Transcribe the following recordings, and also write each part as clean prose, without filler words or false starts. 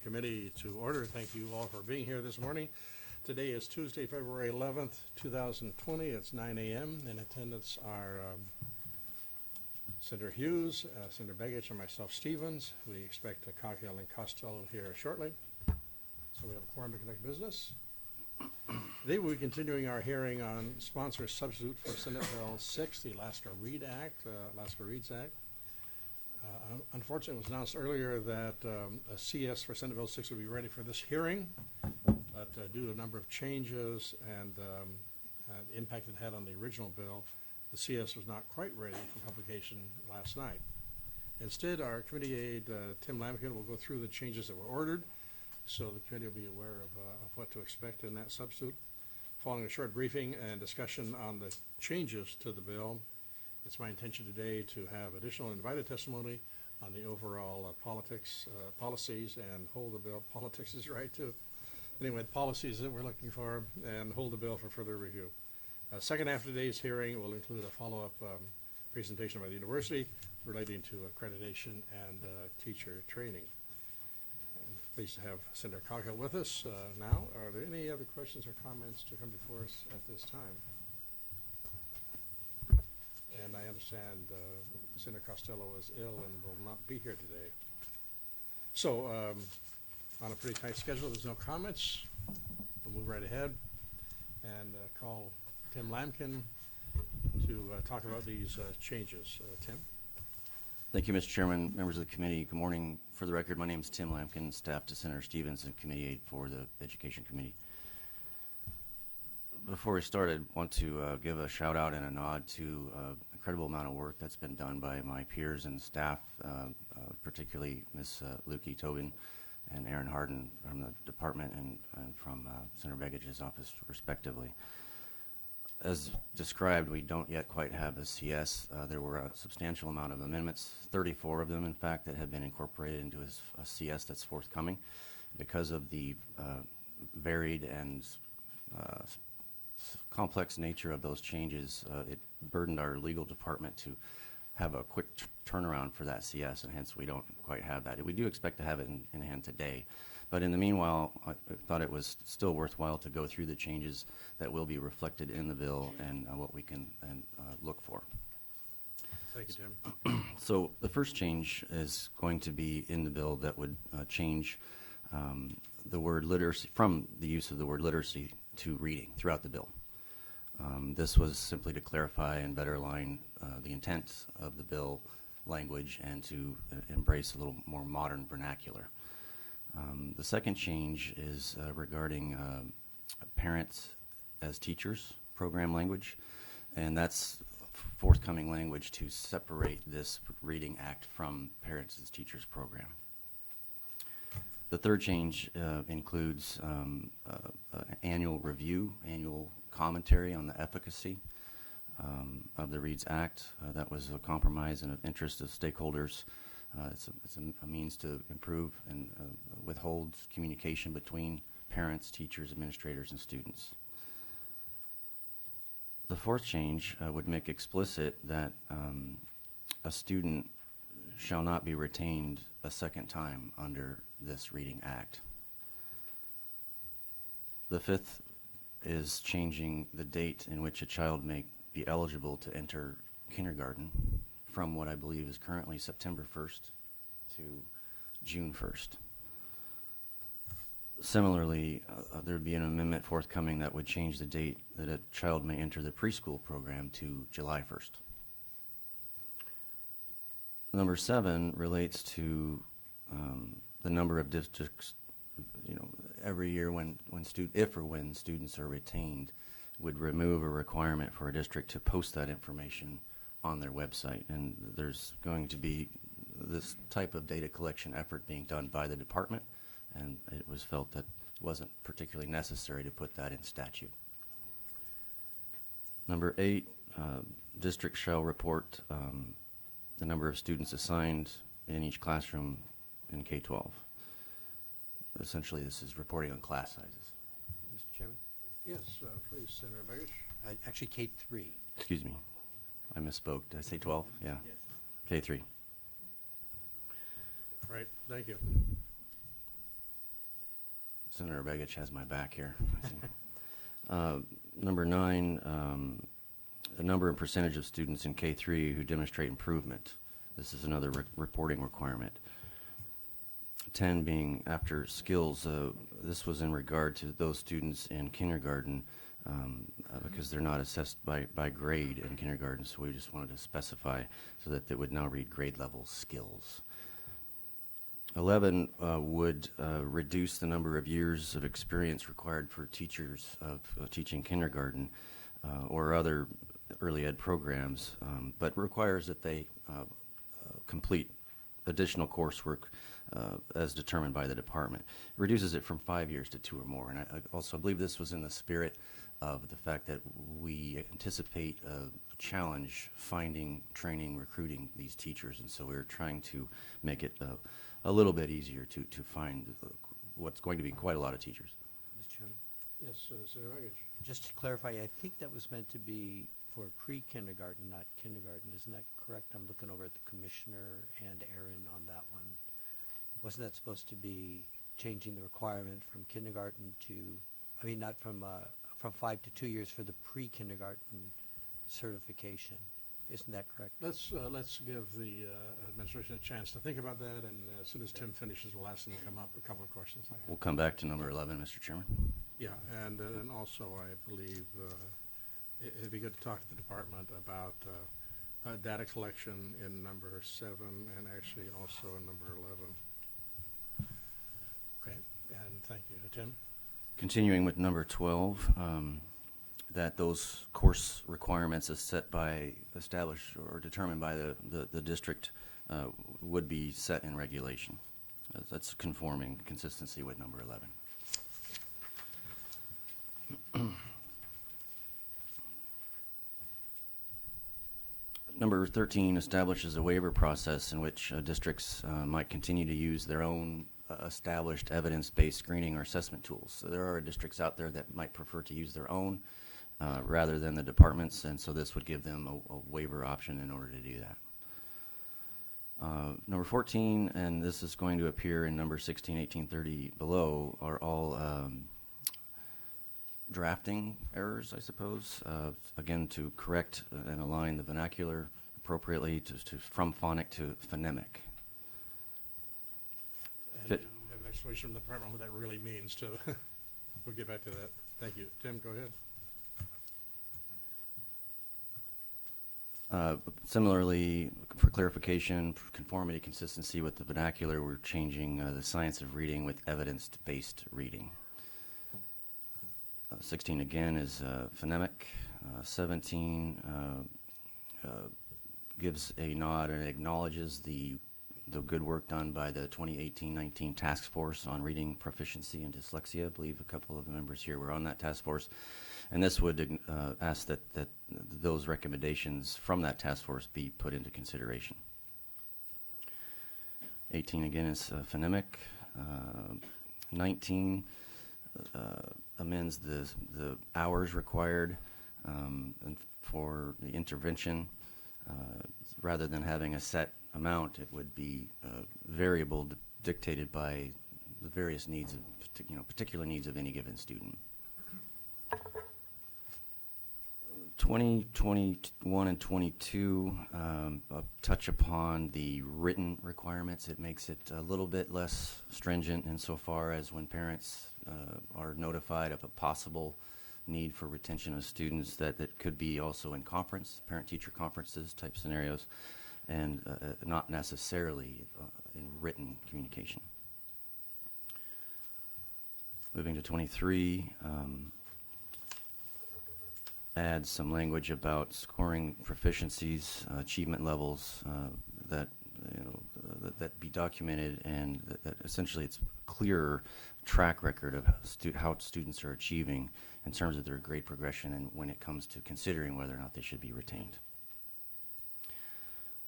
Committee to order. Thank you all for being here this morning. Today is Tuesday, February 11th, 2020. It's 9 a.m. In attendance are Senator Hughes, Senator Begich, and myself, Stevens. We expect Coghill and Costello here shortly. So we have a quorum to conduct business. Today we'll be continuing our hearing on sponsor substitute for Senate Bill 6, the Alaska Reads Act. Unfortunately, it was announced earlier that a CS for Senate Bill 6 would be ready for this hearing, but due to a number of changes and the impact it had on the original bill, the CS was not quite ready for publication last night. Instead, our committee aide, Tim Lamkin, will go through the changes that were ordered, so the committee will be aware of what to expect in that substitute. Following a short briefing and discussion on the changes to the bill, it's my intention today to have additional invited testimony on the overall policies, and hold the bill. Politics is right, too. Anyway, the policies that we're looking for, and hold the bill for further review. Second half of today's hearing will include a follow-up presentation by the university relating to accreditation and teacher training. I'm pleased to have Senator Coghill with us now. Are there any other questions or comments to come before us at this time? And I understand Senator Costello is ill and will not be here today. So on a pretty tight schedule, there's no comments. We'll move right ahead and call Tim Lamkin to talk about these changes. Tim? Thank you, Mr. Chairman, members of the committee. Good morning. For the record, my name is Tim Lamkin, staff to Senator Stevens and committee aide for the Education Committee. Before we started, I want to give a shout out and a nod to incredible amount of work that's been done by my peers and staff, particularly Ms. Lukey Tobin and Aaron Harden from the department and from Senator Begich's office, respectively. As described, we don't yet quite have a CS. There were a substantial amount of amendments, 34 of them, in fact, that have been incorporated into a CS that's forthcoming. Because of the varied and complex nature of those changes, it burdened our legal department to have a quick turnaround for that CS, and hence we don't quite have that. We do expect to have it in hand today, but in the meanwhile, I thought it was still worthwhile to go through the changes that will be reflected in the bill and what we can look for. Thank you, Tim. So the first change is going to be in the bill that would change the word literacy, from the use of the word literacy to reading throughout the bill. This was simply to clarify and better align the intent of the bill language and to embrace a little more modern vernacular. The second change is regarding parents as teachers program language, and that's forthcoming language to separate this Reading Act from Parents as Teachers program. The third change includes annual review, annual commentary on the efficacy of the Reads Act. That was a compromise and of interest of stakeholders. It's a means to improve and withhold communication between parents, teachers, administrators, and students. The fourth change would make explicit that a student shall not be retained a second time under this Reading Act. The fifth is changing the date in which a child may be eligible to enter kindergarten from what I believe is currently September 1st to June 1st. Similarly, there would be an amendment forthcoming that would change the date that a child may enter the preschool program to July 1st. Number 7 relates to the number of districts. Every year when students are retained, would remove a requirement for a district to post that information on their website. And there's going to be this type of data collection effort being done by the department, and it was felt that it wasn't particularly necessary to put that in statute. Number 8, districts shall report the number of students assigned in each classroom in K-12. Essentially, this is reporting on class sizes. Mr. Chairman? Yes, please, Senator Begich. Actually, K-3. Excuse me, I misspoke. Did I say 12? Yeah. Yes. K-3. Right, thank you. Senator Begich has my back here. I see. Number 9, the number and percentage of students in K3 who demonstrate improvement. This is another reporting requirement. 10 being after skills. This was in regard to those students in kindergarten because they're not assessed by grade in kindergarten, so we just wanted to specify so that they would now read grade level skills. 11 would reduce the number of years of experience required for teachers of teaching kindergarten or other early ed programs, but requires that they complete additional coursework as determined by the department. It reduces it from 5 years to 2 or more, and I also believe this was in the spirit of the fact that we anticipate a challenge finding, training, recruiting these teachers, and so we're trying to make it a little bit easier to find what's going to be quite a lot of teachers. Mr. Chairman, Yes, Senator Begich. just to clarify, I think that was meant to be for pre-kindergarten, not kindergarten. Isn't that correct? I'm looking over at the commissioner and Aaron on that one. Wasn't that supposed to be changing the requirement from kindergarten to, I mean, not from 5 to 2 years for the pre-kindergarten certification? Isn't that correct? Let's give the administration a chance to think about that, and as soon as Tim finishes, we'll ask him to come up with a couple of questions. We'll come back to number 11, Mr. Chairman. Yeah, and also I believe it'd be good to talk to the department about data collection in number 7 and actually also in number 11. Okay, and thank you. Tim? Continuing with number 12, that those course requirements as set by, established or determined by the district would be set in regulation. That's conforming consistency with number 11. Number 13 establishes a waiver process in which districts might continue to use their own established evidence-based screening or assessment tools. So there are districts out there that might prefer to use their own rather than the department's, and so this would give them a waiver option in order to do that. Number 14, and this is going to appear in number 16, 18, 30 below, are all drafting errors, I suppose, again, to correct and align the vernacular appropriately from phonic to phonemic. And Fit. you have an explanation from the department what that really means, too. We'll get back to that. Thank you. Tim, go ahead. Similarly, for clarification, for conformity, consistency with the vernacular, we're changing the science of reading with evidence-based reading. 16 again is phonemic. 17 gives a nod and acknowledges the good work done by the 2018-19 task force on reading proficiency and dyslexia. I believe a couple of the members here were on that task force. And this would ask that those recommendations from that task force be put into consideration. 18 again is phonemic. 19 amends the hours required and for the intervention. Rather than having a set amount, it would be variable, dictated by the various needs of, particular needs of any given student. 20, 21, and 22 I'll touch upon the written requirements. It makes it a little bit less stringent insofar as when parents are notified of a possible need for retention of students, that could be also in conference, parent-teacher conferences type scenarios, and not necessarily in written communication. Moving to 23, add some language about scoring proficiencies, achievement levels that be documented, and that essentially it's a clearer track record of how students are achieving in terms of their grade progression and when it comes to considering whether or not they should be retained.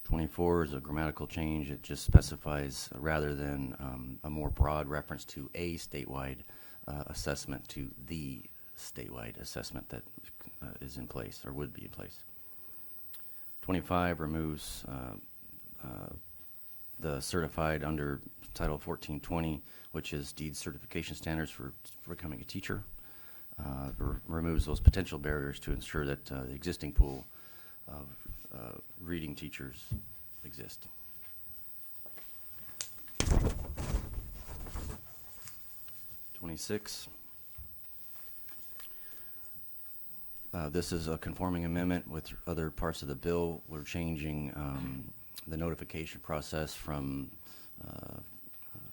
24 is a grammatical change. It just specifies, rather than a more broad reference to a statewide assessment, to the statewide assessment that is in place or would be in place. 25 removes the certified under Title 1420, which is deed certification standards for becoming a teacher. Removes those potential barriers to ensure that the existing pool of reading teachers exist. '26. This is a conforming amendment with other parts of the bill. We're changing the notification process from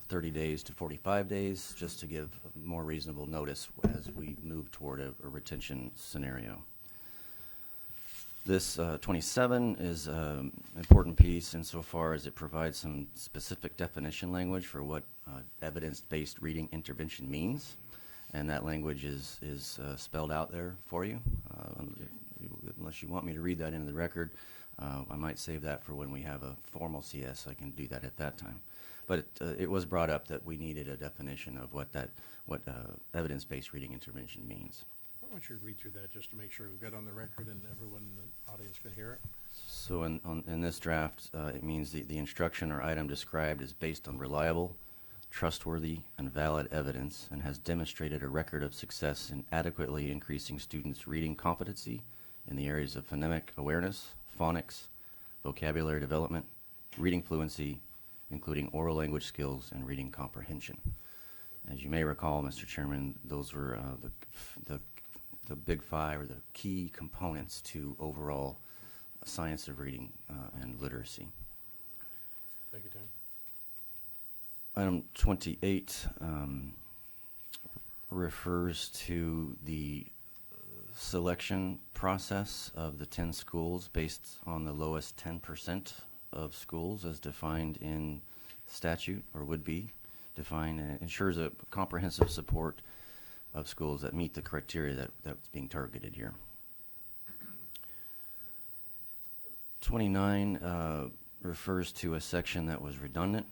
30 days to 45 days, just to give more reasonable notice as we move toward a retention scenario. This 27 is an important piece insofar as it provides some specific definition language for what evidence-based reading intervention means. And that language is spelled out there for you. Unless you want me to read that into the record, I might save that for when we have a formal CS. I can do that at that time. But it was brought up that we needed a definition of what evidence-based reading intervention means. I want you to read through that just to make sure we've got it on the record and everyone in the audience can hear it. So in this draft, it means the instruction or item described is based on reliable, trustworthy, and valid evidence, and has demonstrated a record of success in adequately increasing students' reading competency in the areas of phonemic awareness, phonics, vocabulary development, reading fluency, including oral language skills and reading comprehension. As you may recall, Mr. Chairman, those were the big five, or the key components to overall science of reading and literacy. Thank you, Tim. Item 28 refers to the selection process of the 10 schools based on the lowest 10% of schools as defined in statute, or would be defined, and it ensures a comprehensive support of schools that meet the criteria that's being targeted here. 29 refers to a section that was redundant.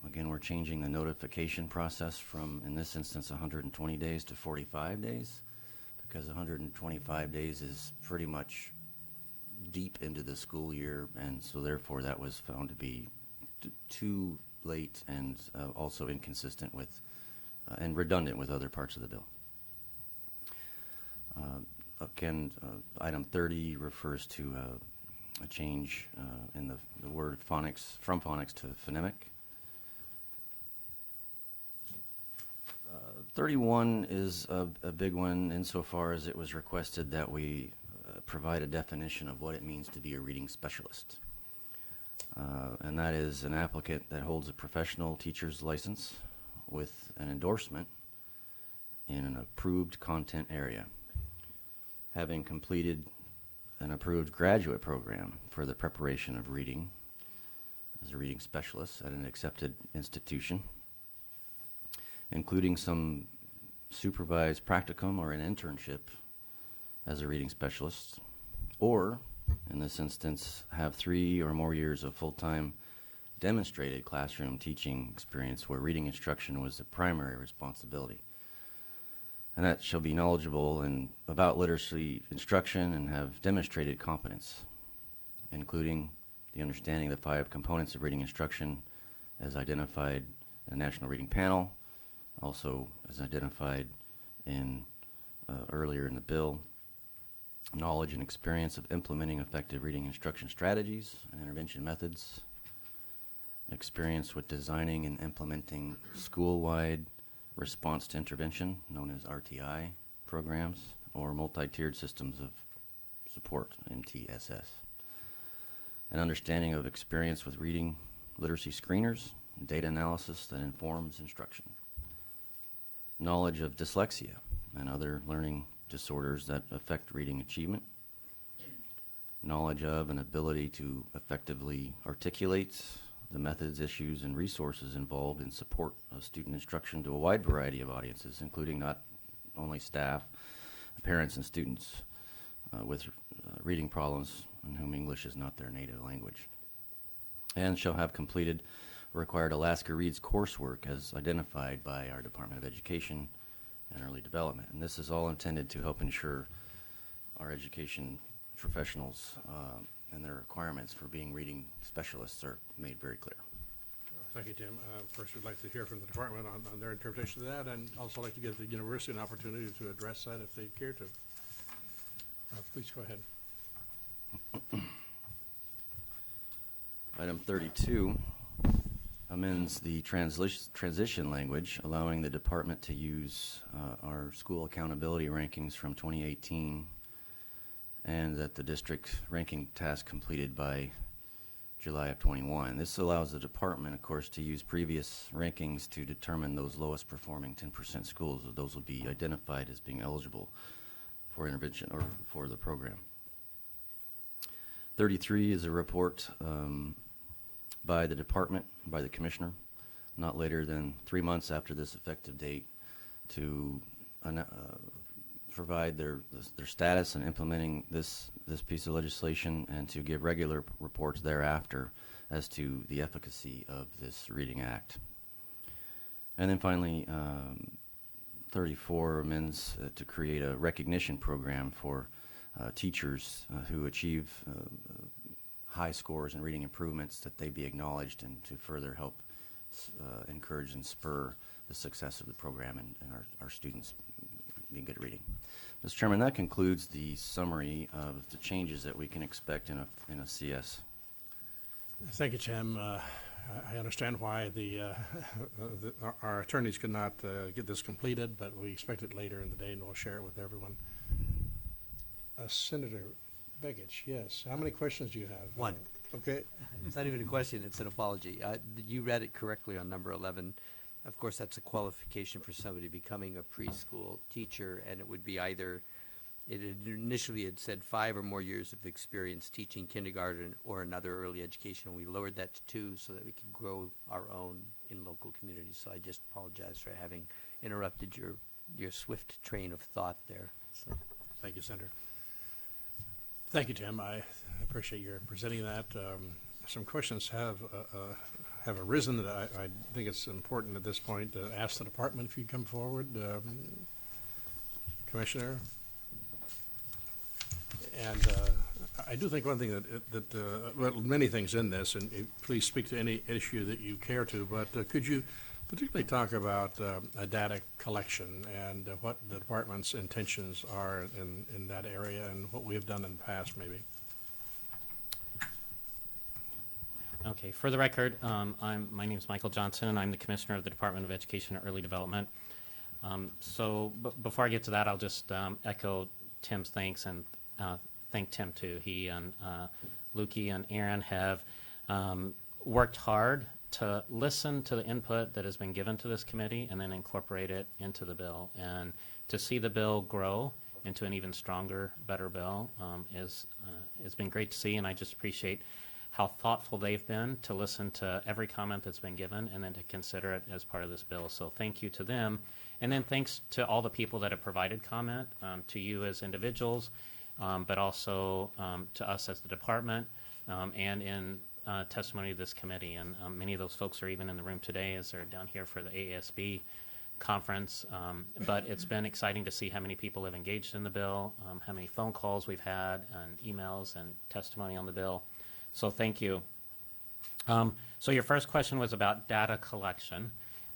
Again, we're changing the notification process from, in this instance, 120 days to 45 days, because 125 days is pretty much deep into the school year, and so therefore that was found to be too late and also inconsistent with and redundant with other parts of the bill. Again, item 30 refers to a change in the word phonics, from phonics to phonemic. 31 is a big one insofar as it was requested that we provide a definition of what it means to be a reading specialist. And that is an applicant that holds a professional teacher's license with an endorsement in an approved content area, having completed an approved graduate program for the preparation of reading as a reading specialist at an accepted institution, including some supervised practicum or an internship as a reading specialist, or, in this instance, have 3 or more years of full-time demonstrated classroom teaching experience where reading instruction was the primary responsibility. And that shall be knowledgeable about literacy instruction and have demonstrated competence, including the understanding of the 5 components of reading instruction as identified in the National Reading Panel, also as identified in earlier in the bill, knowledge and experience of implementing effective reading instruction strategies and intervention methods, experience with designing and implementing school-wide response to intervention, known as RTI programs, or multi-tiered systems of support, MTSS. An understanding of experience with reading literacy screeners, and data analysis that informs instruction. Knowledge of dyslexia and other learning disorders that affect reading achievement. Knowledge of and ability to effectively articulate the methods, issues, and resources involved in support of student instruction to a wide variety of audiences, including not only staff, parents, and students with reading problems and whom English is not their native language. And shall have completed required Alaska Reads coursework as identified by our Department of Education and Early Development. And this is all intended to help ensure our education professionals and their requirements for being reading specialists are made very clear. Thank you, Tim. First, we'd like to hear from the department on their interpretation of that, and also like to give the university an opportunity to address that if they care to. Please go ahead. Item 32 amends the transition language, allowing the department to use our school accountability rankings from 2018, and that the district ranking task completed by July of 21. This allows the department, of course, to use previous rankings to determine those lowest performing 10% schools. Those will be identified as being eligible for intervention or for the program. 33 is a report by the department, by the commissioner, not later than 3 months after this effective date, to provide their status in implementing this piece of legislation, and to give regular reports thereafter as to the efficacy of this Reading Act. And then finally, 34 amends to create a recognition program for teachers who achieve high scores in reading improvements, that they be acknowledged, and to further help encourage and spur the success of the program and our students being good at reading. Mr. Chairman, that concludes the summary of the changes that we can expect in a CS. Thank you, Tim. I understand why our attorneys could not get this completed, but we expect it later in the day, and we'll share it with everyone. Senator Begich, yes. How many questions do you have? One. Okay. It's not even a question, it's an apology. You read it correctly on number 11. Of course, that's a qualification for somebody becoming a preschool teacher, and it would be either, initially had said 5 or more years of experience teaching kindergarten or another early education. We lowered that to 2 so that we could grow our own in local communities. So I just apologize for having interrupted your swift train of thought there. So. Thank you, Senator. Thank you, Tim. I appreciate your presenting that. Some questions have arisen that I think it's important at this point to ask the department if you'd come forward. Commissioner. And I do think one thing well, many things in this, and please speak to any issue that you care to, but could you particularly talk about a data collection and what the department's intentions are in that area, and what we have done in the past, maybe? Okay, for the record, my name is Michael Johnson, and I'm the Commissioner of the Department of Education and Early Development. Before I get to that, I'll just echo Tim's thanks and thank Tim too. He and Lukey and Aaron have worked hard to listen to the input that has been given to this committee and then incorporate it into the bill. And to see the bill grow into an even stronger, better bill has been great to see, and I just appreciate how thoughtful they've been to listen to every comment that's been given and then to consider it as part of this bill. So thank you to them. And then thanks to all the people that have provided comment, to you as individuals, but also to us as the department, and in testimony of this committee. And many of those folks are even in the room today as they're down here for the AASB conference. But it's been exciting to see how many people have engaged in the bill, how many phone calls we've had, and emails and testimony on the bill. So thank you. So your first question was about data collection.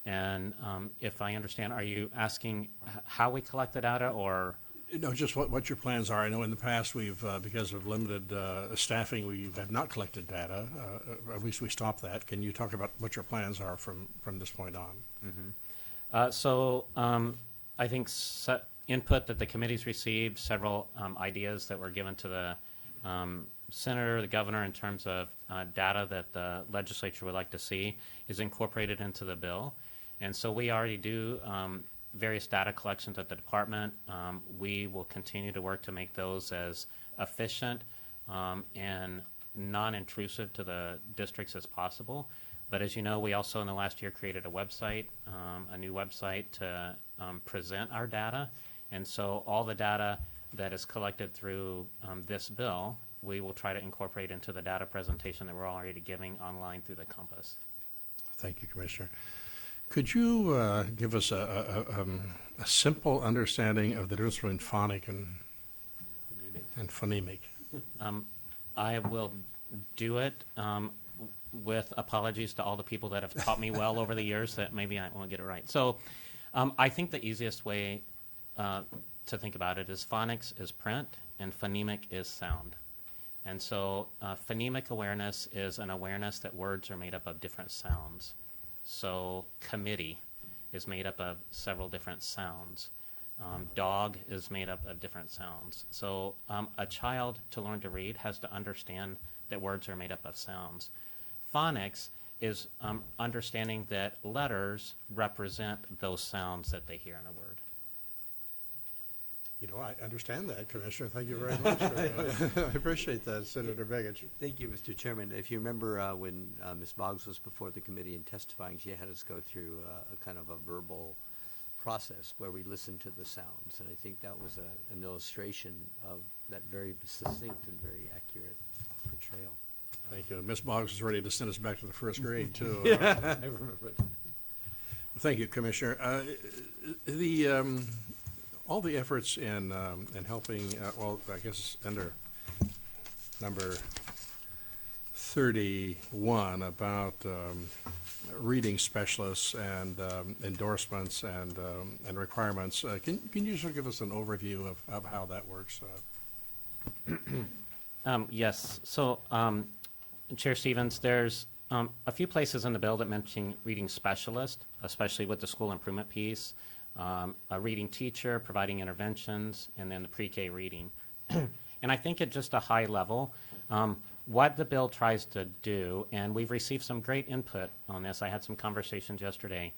And if I understand, are you asking how we collect the data, or? No, just what your plans are. I know in the past we've, because of limited staffing, we have not collected data. At least we stopped that. Can you talk about what your plans are from this point on? Mm-hmm. I think input that the committee's received, several ideas that were given to the senator, the governor, in terms of data that the legislature would like to see, is incorporated into the bill. And so we already do various data collections at the department. We will continue to work to make those as efficient and non-intrusive to the districts as possible. But as you know, we also in the last year created a website, a new website to present our data. And so all the data that is collected through this bill, we will try to incorporate into the data presentation that we're already giving online through the Compass. Thank you, Commissioner. Could you give us a simple understanding of the difference between phonic and phonemic? I will do it. with apologies to all the people that have taught me well over the years that maybe I won't get it right. So I think the easiest way to think about it is phonics is print and phonemic is sound. And so phonemic awareness is an awareness that words are made up of different sounds. So committee is made up of several different sounds. Dog is made up of different sounds. So a child to learn to read has to understand that words are made up of sounds. Phonics is understanding that letters represent those sounds that they hear in a word. You know, I understand that, Commissioner. Thank you very much. I appreciate that, Senator Begich. Thank you, Mr. Chairman. If you remember when Ms. Boggs was before the committee and testifying, she had us go through a kind of a verbal process where we listened to the sounds. And I think that was an illustration of that very succinct and very accurate portrayal. Thank you. Ms. Boggs is ready to send us back to the first grade, too. I remember it. Thank you, Commissioner. All the efforts in helping, well, I guess under number 31 about reading specialists and endorsements and requirements. Can you sort of give us an overview of how that works? Yes. So, Chair Stevens, there's a few places in the bill that mention reading specialist, especially with the school improvement piece, a reading teacher providing interventions, and then the pre-K reading. And I think at just a high level, what the bill tries to do, and we've received some great input on this, I had some conversations yesterday,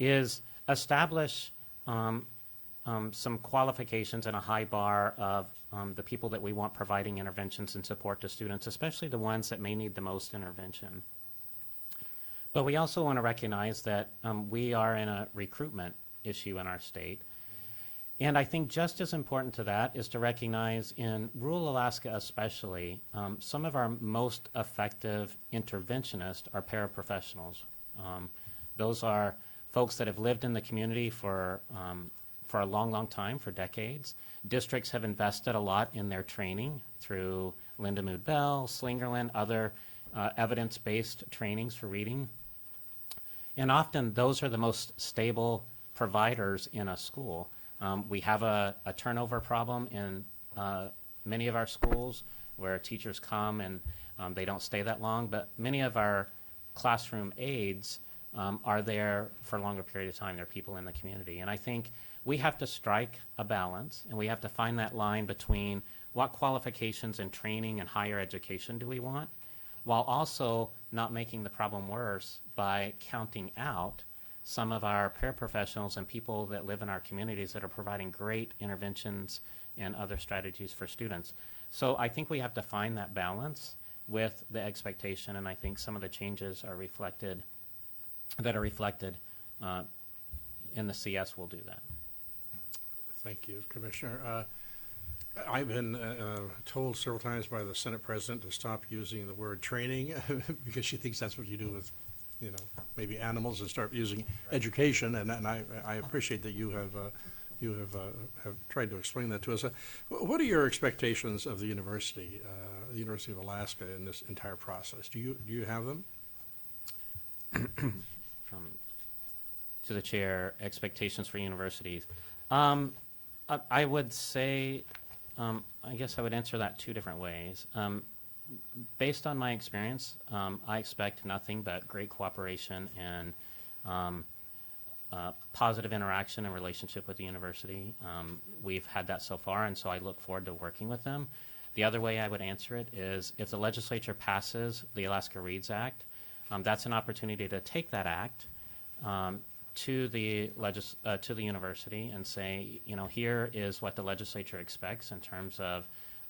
is establish some qualifications and a high bar of the people that we want providing interventions and support to students, especially the ones that may need the most intervention. But we also want to recognize that we are in a recruitment issue in our state. And I think just as important to that is to recognize in rural Alaska especially, some of our most effective interventionists are paraprofessionals. Those are folks that have lived in the community for a long, long time, for decades. Districts have invested a lot in their training through Linda Mood Bell, Slingerland, other evidence-based trainings for reading. And often those are the most stable providers in a school. We have a turnover problem in many of our schools where teachers come and they don't stay that long, but many of our classroom aides are there for a longer period of time. They're people in the community. And I think we have to strike a balance, and we have to find that line between what qualifications and training and higher education do we want, while also not making the problem worse by counting out some of our paraprofessionals and people that live in our communities that are providing great interventions and other strategies for students. So I think we have to find that balance with the expectation, and I think some of the changes are reflected, in the CS will do that. Thank you, Commissioner. I've been told several times by the Senate President to stop using the word training because she thinks that's what you do with, you know, maybe animals, and start using education. And I appreciate that you have tried to explain that to us. What are your expectations of the University of Alaska, in this entire process? Do you have them? To the chair, expectations for universities. I would say, I guess I would answer that two different ways. Based on my experience, I expect nothing but great cooperation and positive interaction and relationship with the university. We've had that so far, and so I look forward to working with them. The other way I would answer it is if the legislature passes the Alaska Reads Act, that's an opportunity to take that act to the university and say, you know, here is what the legislature expects in terms of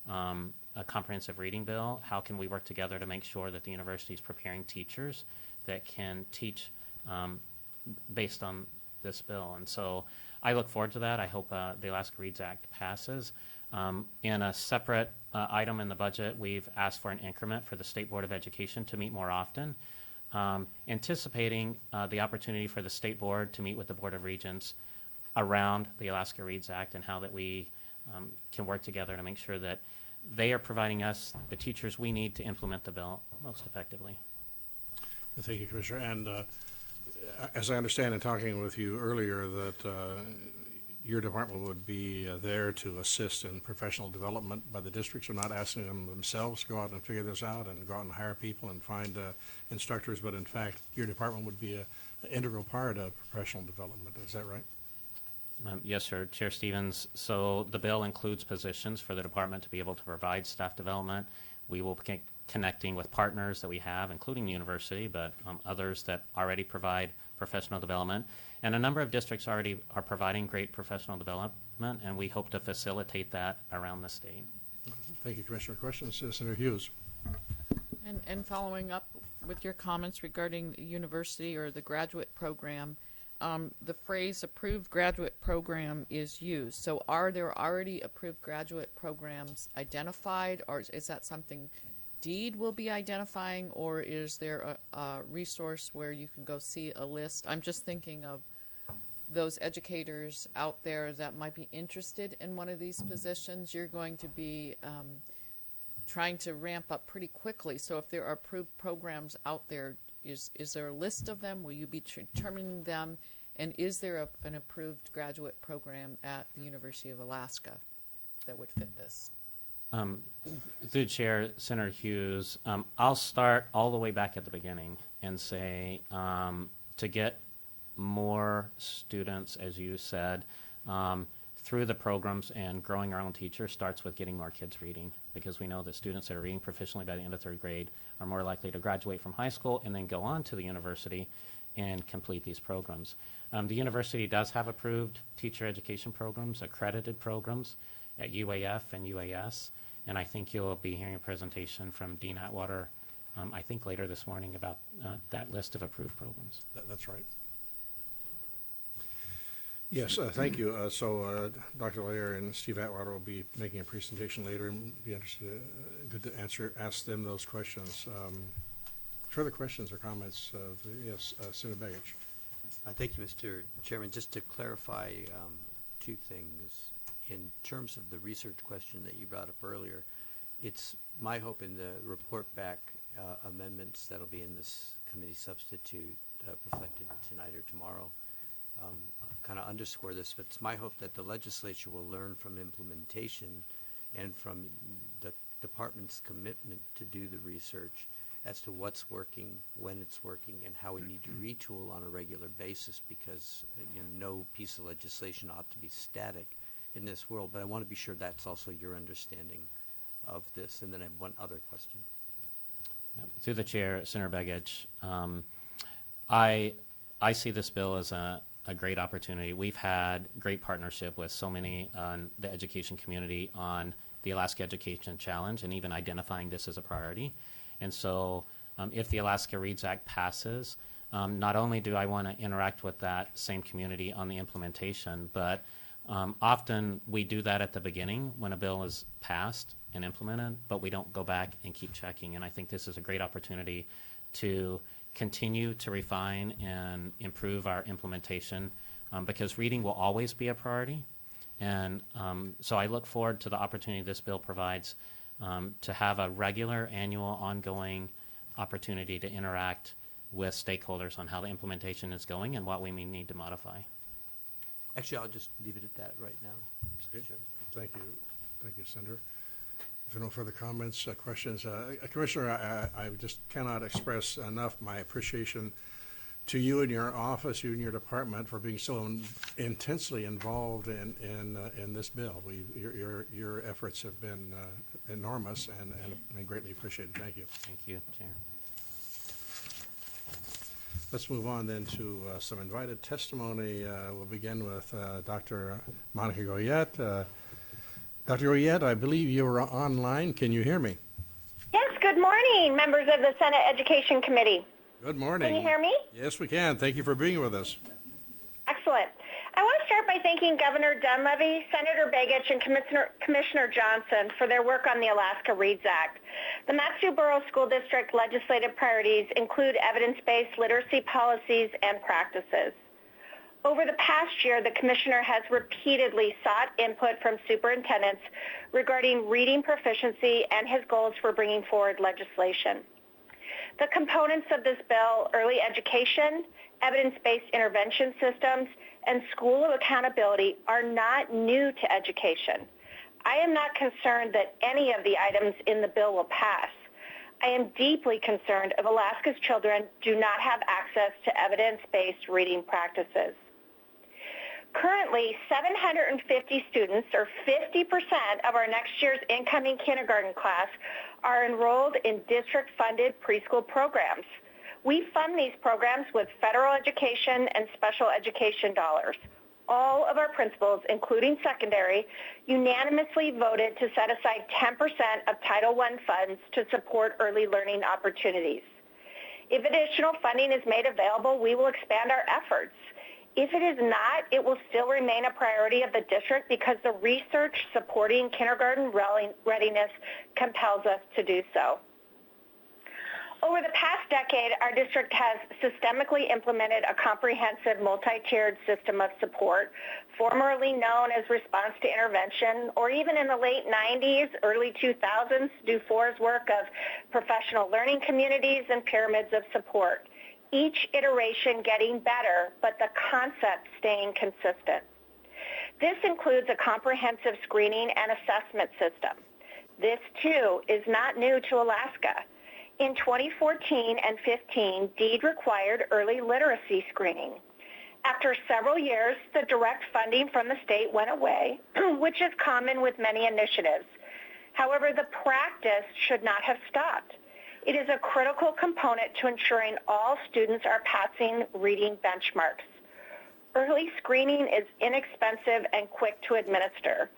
a comprehensive reading bill. How can we work together to make sure that the university is preparing teachers that can teach based on this bill? And so I look forward to that. I hope the Alaska Reads Act passes. In a separate item in the budget, we've asked for an increment for the State Board of Education to meet more often, anticipating the opportunity for the State Board to meet with the Board of Regents around the Alaska Reads Act and how that we can work together to make sure that they are providing us the teachers we need to implement the bill most effectively. Thank you, Commissioner. And as I understand in talking with you earlier, that your department would be there to assist in professional development by the districts. We're not asking them themselves to go out and figure this out and go out and hire people and find instructors, but in fact, your department would be an integral part of professional development. Is that right? Yes, sir, Chair Stevens. So the bill includes positions for the department to be able to provide staff development. We will be connecting with partners that we have, including the university, but others that already provide professional development. And a number of districts already are providing great professional development, and we hope to facilitate that around the state. Thank you, Commissioner. Questions? Senator Hughes. And following up with your comments regarding the university or the graduate program, the phrase approved graduate program is used. So are there already approved graduate programs identified, or is that something DEED will be identifying, or is there a resource where you can go see a list? I'm just thinking of those educators out there that might be interested in one of these positions. You're going to be trying to ramp up pretty quickly. So if there are approved programs out there, is there a list of them? Will you be determining them? And is there an approved graduate program at the University of Alaska that would fit this? Through Chair, Senator Hughes, I'll start all the way back at the beginning and say to get more students, as you said, through the programs and growing our own teachers starts with getting more kids reading, because we know that students that are reading proficiently by the end of third grade are more likely to graduate from high school and then go on to the university and complete these programs. The university does have approved teacher education programs, accredited programs at UAF and UAS, and I think you'll be hearing a presentation from Dean Atwater, I think later this morning, about that list of approved programs. That's right. Yes, thank you. Dr. Lair and Steve Atwater will be making a presentation later, and be interested, good to ask them those questions. Further questions or comments? Yes, Senator Begich. Thank you, Mr. Chairman. Just to clarify two things. In terms of the research question that you brought up earlier, it's my hope in the report back amendments that'll be in this committee substitute reflected tonight or tomorrow kind of underscore this, but it's my hope that the legislature will learn from implementation and from the department's commitment to do the research as to what's working, when it's working, and how we need to retool on a regular basis, because no piece of legislation ought to be static in this world. But I want to be sure that's also your understanding of this. And then I have one other question. Through the chair, Senator Begich, I see this bill as a great opportunity. We've had great partnership with so many on the education community on the Alaska Education Challenge, and even identifying this as a priority. And so if the Alaska Reads Act passes, not only do I want to interact with that same community on the implementation, but often we do that at the beginning when a bill is passed and implemented, but we don't go back and keep checking. And I think this is a great opportunity to continue to refine and improve our implementation, because reading will always be a priority. And so I look forward to the opportunity this bill provides to have a regular, annual, ongoing opportunity to interact with stakeholders on how the implementation is going and what we may need to modify. Actually, I'll just leave it at that right now, Mr. Chairman. Thank you. Thank you, Senator. If there are no further comments, questions, Commissioner, I just cannot express enough my appreciation to you and your office, you and your department, for being so intensely involved in this bill. Your efforts have been enormous and greatly appreciated. Thank you. Thank you, Chair. Let's move on then to some invited testimony. We'll begin with Dr. Monica Goyette. Dr. Goyette, I believe you're online. Can you hear me? Yes, good morning, members of the Senate Education Committee. Good morning. Can you hear me? Yes, we can. Thank you for being with us. Excellent. I want to start by thanking Governor Dunleavy, Senator Begich, and Commissioner Johnson for their work on the Alaska Reads Act. The Mat-Su Borough School District legislative priorities include evidence-based literacy policies and practices. Over the past year, the Commissioner has repeatedly sought input from superintendents regarding reading proficiency and his goals for bringing forward legislation. The components of this bill, early education, evidence-based intervention systems, and school of accountability, are not new to education. I am not concerned that any of the items in the bill will pass. I am deeply concerned if Alaska's children do not have access to evidence-based reading practices. Currently, 750 students, or 50% of our next year's incoming kindergarten class, are enrolled in district-funded preschool programs. We fund these programs with federal education and special education dollars. All of our principals, including secondary, unanimously voted to set aside 10% of Title I funds to support early learning opportunities. If additional funding is made available, we will expand our efforts. If it is not, it will still remain a priority of the district because the research supporting kindergarten readiness compels us to do so. Over the past decade, our district has systemically implemented a comprehensive multi-tiered system of support, formerly known as response to intervention, or even in the late 90s, early 2000s, DU4's work of professional learning communities and pyramids of support. Each iteration getting better, but the concept staying consistent. This includes a comprehensive screening and assessment system. This, too, is not new to Alaska. In 2014 and 15, DEED required early literacy screening. After several years, the direct funding from the state went away, which is common with many initiatives. However, the practice should not have stopped. It is a critical component to ensuring all students are passing reading benchmarks. Early screening is inexpensive and quick to administer,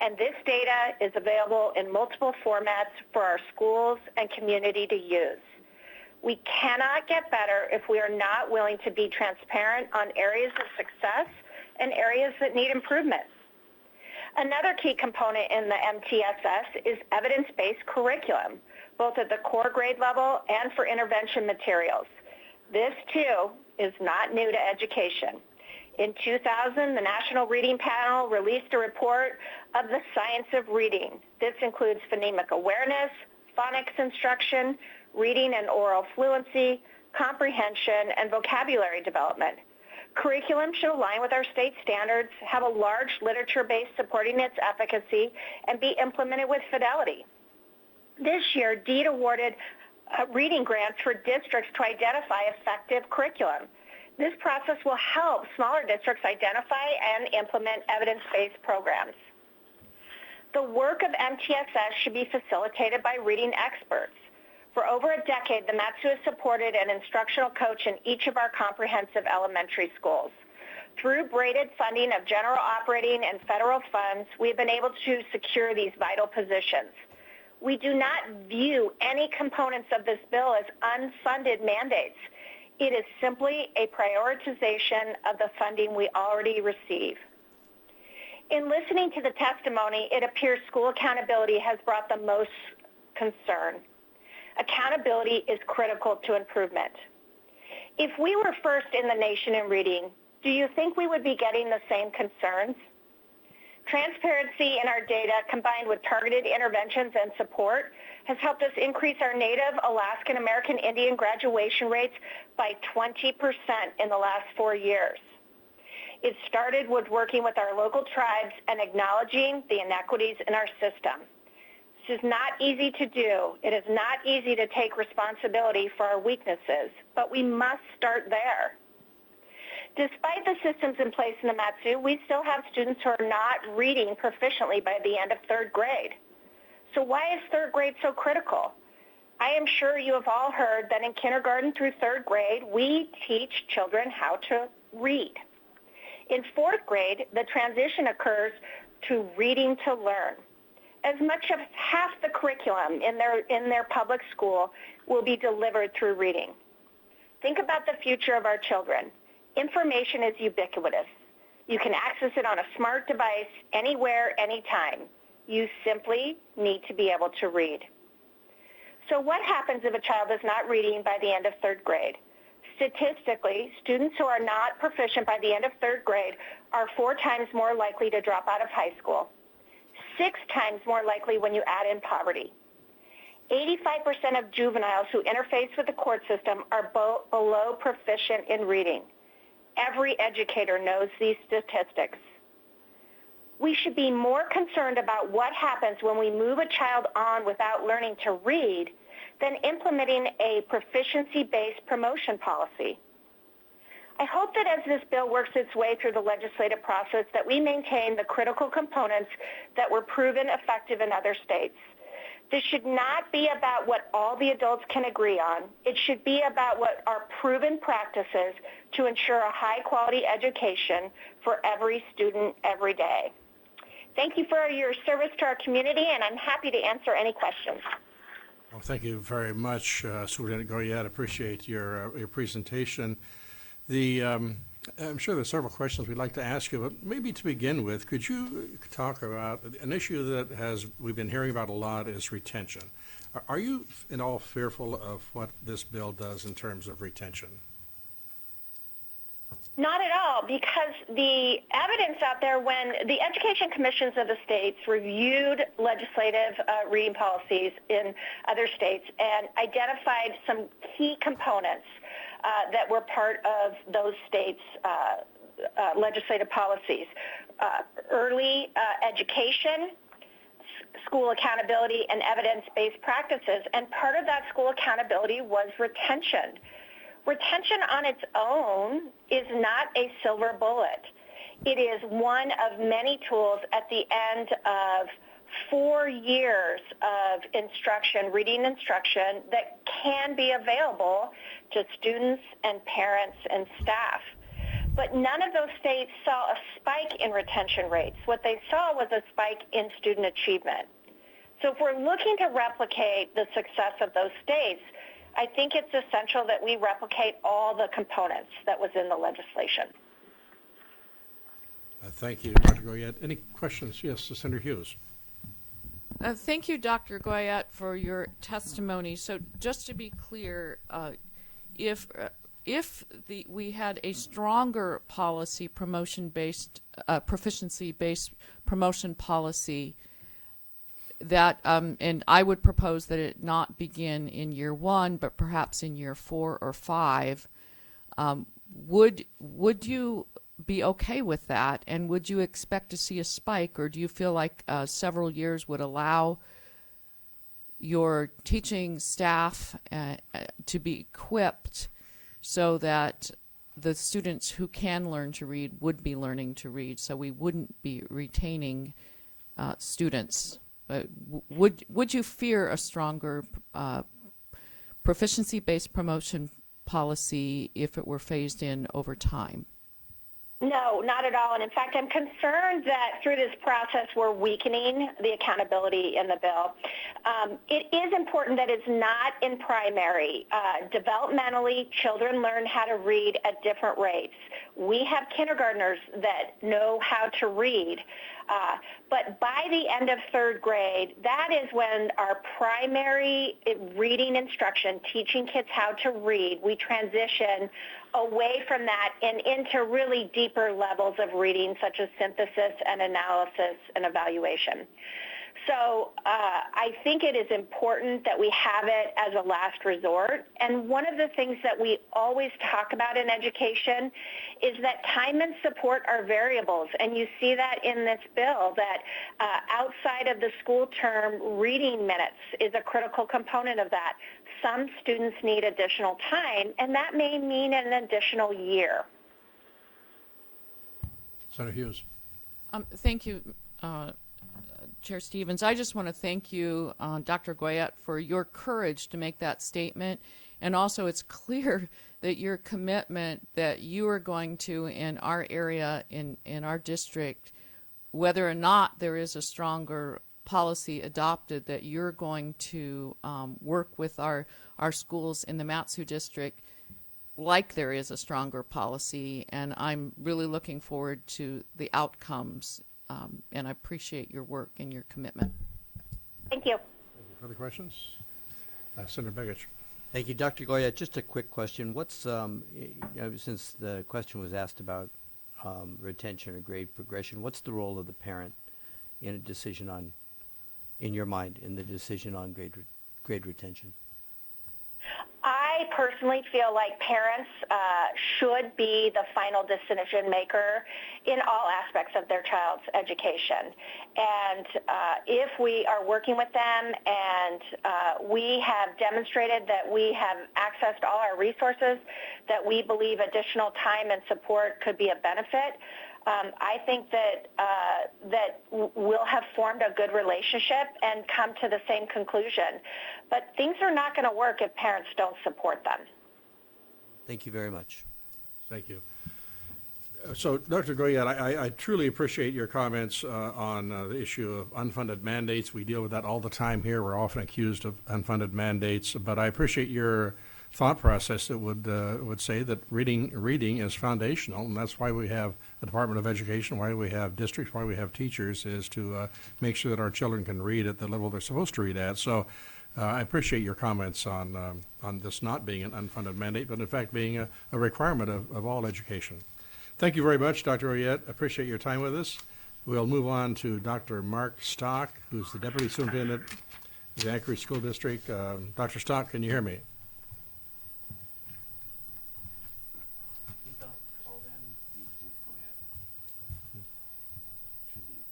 and this data is available in multiple formats for our schools and community to use. We cannot get better if we are not willing to be transparent on areas of success and areas that need improvement. Another key component in the MTSS is evidence-based curriculum, both at the core grade level and for intervention materials. This, too, is not new to education. In 2000, the National Reading Panel released a report of the science of reading. This includes phonemic awareness, phonics instruction, reading and oral fluency, comprehension, and vocabulary development. Curriculum should align with our state standards, have a large literature base supporting its efficacy, and be implemented with fidelity. This year, DEED awarded reading grants for districts to identify effective curriculum. This process will help smaller districts identify and implement evidence-based programs. The work of MTSS should be facilitated by reading experts. For over a decade, the MATSU has supported an instructional coach in each of our comprehensive elementary schools. Through braided funding of general operating and federal funds, we have been able to secure these vital positions. We do not view any components of this bill as unfunded mandates. It is simply a prioritization of the funding we already receive. In listening to the testimony, it appears school accountability has brought the most concern. Accountability is critical to improvement. If we were first in the nation in reading, do you think we would be getting the same concerns? Transparency in our data combined with targeted interventions and support has helped us increase our Native, Alaskan American Indian graduation rates by 20% in the last 4 years. It started with working with our local tribes and acknowledging the inequities in our system. This is not easy to do. It is not easy to take responsibility for our weaknesses, but we must start there. Despite the systems in place in the MATSU, we still have students who are not reading proficiently by the end of 3rd grade. So why is 3rd grade so critical? I am sure you have all heard that in kindergarten through 3rd grade, we teach children how to read. In 4th grade, the transition occurs to reading to learn. As much as half the curriculum in their public school will be delivered through reading. Think about the future of our children. Information is ubiquitous. You can access it on a smart device anywhere, anytime. You simply need to be able to read. So what happens if a child is not reading by the end of 3rd grade? Statistically, students who are not proficient by the end of 3rd grade are 4 times more likely to drop out of high school, 6 times more likely when you add in poverty. 85% of juveniles who interface with the court system are below proficient in reading. Every educator knows these statistics. We should be more concerned about what happens when we move a child on without learning to read than implementing a proficiency-based promotion policy. I hope that as this bill works its way through the legislative process that we maintain the critical components that were proven effective in other states. This should not be about what all the adults can agree on. It should be about what are proven practices to ensure a high-quality education for every student every day. Thank you for your service to our community, and I'm happy to answer any questions. Well, thank you very much, Superintendent Goyette. Appreciate your presentation. I'm sure there's several questions we'd like to ask you, but maybe to begin with, could you talk about an issue that we've been hearing about a lot is retention. Are you at all fearful of what this bill does in terms of retention? Not at all, because the evidence out there when the education commissions of the states reviewed legislative reading policies in other states and identified some key components that were part of those states' legislative policies. Early education, school accountability, and evidence-based practices. And part of that school accountability was retention. Retention on its own is not a silver bullet. It is one of many tools at the end of 4 years of instruction, reading instruction, that can be available to students and parents and staff. But none of those states saw a spike in retention rates. What they saw was a spike in student achievement. So if we're looking to replicate the success of those states, I think it's essential that we replicate all the components that was in the legislation. Thank you, Dr. Goyette. Any questions? Yes, Senator Hughes. Thank you, Dr. Goyette, for your testimony. So just to be clear, if we had a stronger policy, promotion-based, proficiency-based promotion policy, that and I would propose that it not begin in year 1, but perhaps in year 4 or 5. Would you be okay with that, and would you expect to see a spike, or do you feel like several years would allow your teaching staff to be equipped so that the students who can learn to read would be learning to read, so we wouldn't be retaining students? Would you fear a stronger proficiency-based promotion policy if it were phased in over time? No, not at all. And in fact, I'm concerned that through this process, we're weakening the accountability in the bill. It is important that it's not in primary. Developmentally, children learn how to read at different rates. We have kindergartners that know how to read. But by the end of 3rd grade, that is when our primary reading instruction, teaching kids how to read, we transition away from that and into really deeper levels of reading, such as synthesis and analysis and evaluation. So I think it is important that we have it as a last resort. And one of the things that we always talk about in education is that time and support are variables. And you see that in this bill, that outside of the school term, reading minutes is a critical component of that. Some students need additional time, and that may mean an additional year. Senator Hughes. Thank you, Chair Stevens. I just want to thank you, Dr. Goyette, for your courage to make that statement. And also, it's clear that your commitment that you are going to, in our area, in our district, whether or not there is a stronger policy adopted, that you're going to work with our schools in the Mat-Su district like there is a stronger policy. And I'm really looking forward to the outcomes. And I appreciate your work and your commitment. Thank you. Further questions? Senator Begich. Thank you, Dr. Goyette. Just a quick question. What's since the question was asked about retention or grade progression, what's the role of the parent in a decision on, in your mind, in the decision on grade retention? I personally feel like parents should be the final decision maker in all aspects of their child's education. And if we are working with them and we have demonstrated that we have accessed all our resources, that we believe additional time and support could be a benefit, I think that we'll have formed a good relationship and come to the same conclusion. But things are not going to work if parents don't support them. Thank you very much. Thank you. So, Dr. Goyette, I truly appreciate your comments on the issue of unfunded mandates. We deal with that all the time here. We're often accused of unfunded mandates, but I appreciate your thought process that would say that reading is foundational, and that's why we have a Department of Education, why we have districts, why we have teachers, is to make sure that our children can read at the level they're supposed to read at. So I appreciate your comments on this not being an unfunded mandate, but in fact being a requirement of all education. Thank you very much, Dr. Goyette. Appreciate your time with us. We'll move on to Dr. Mark Stock, who's the Deputy Superintendent of the Anchorage School District. Dr. Stock, can you hear me?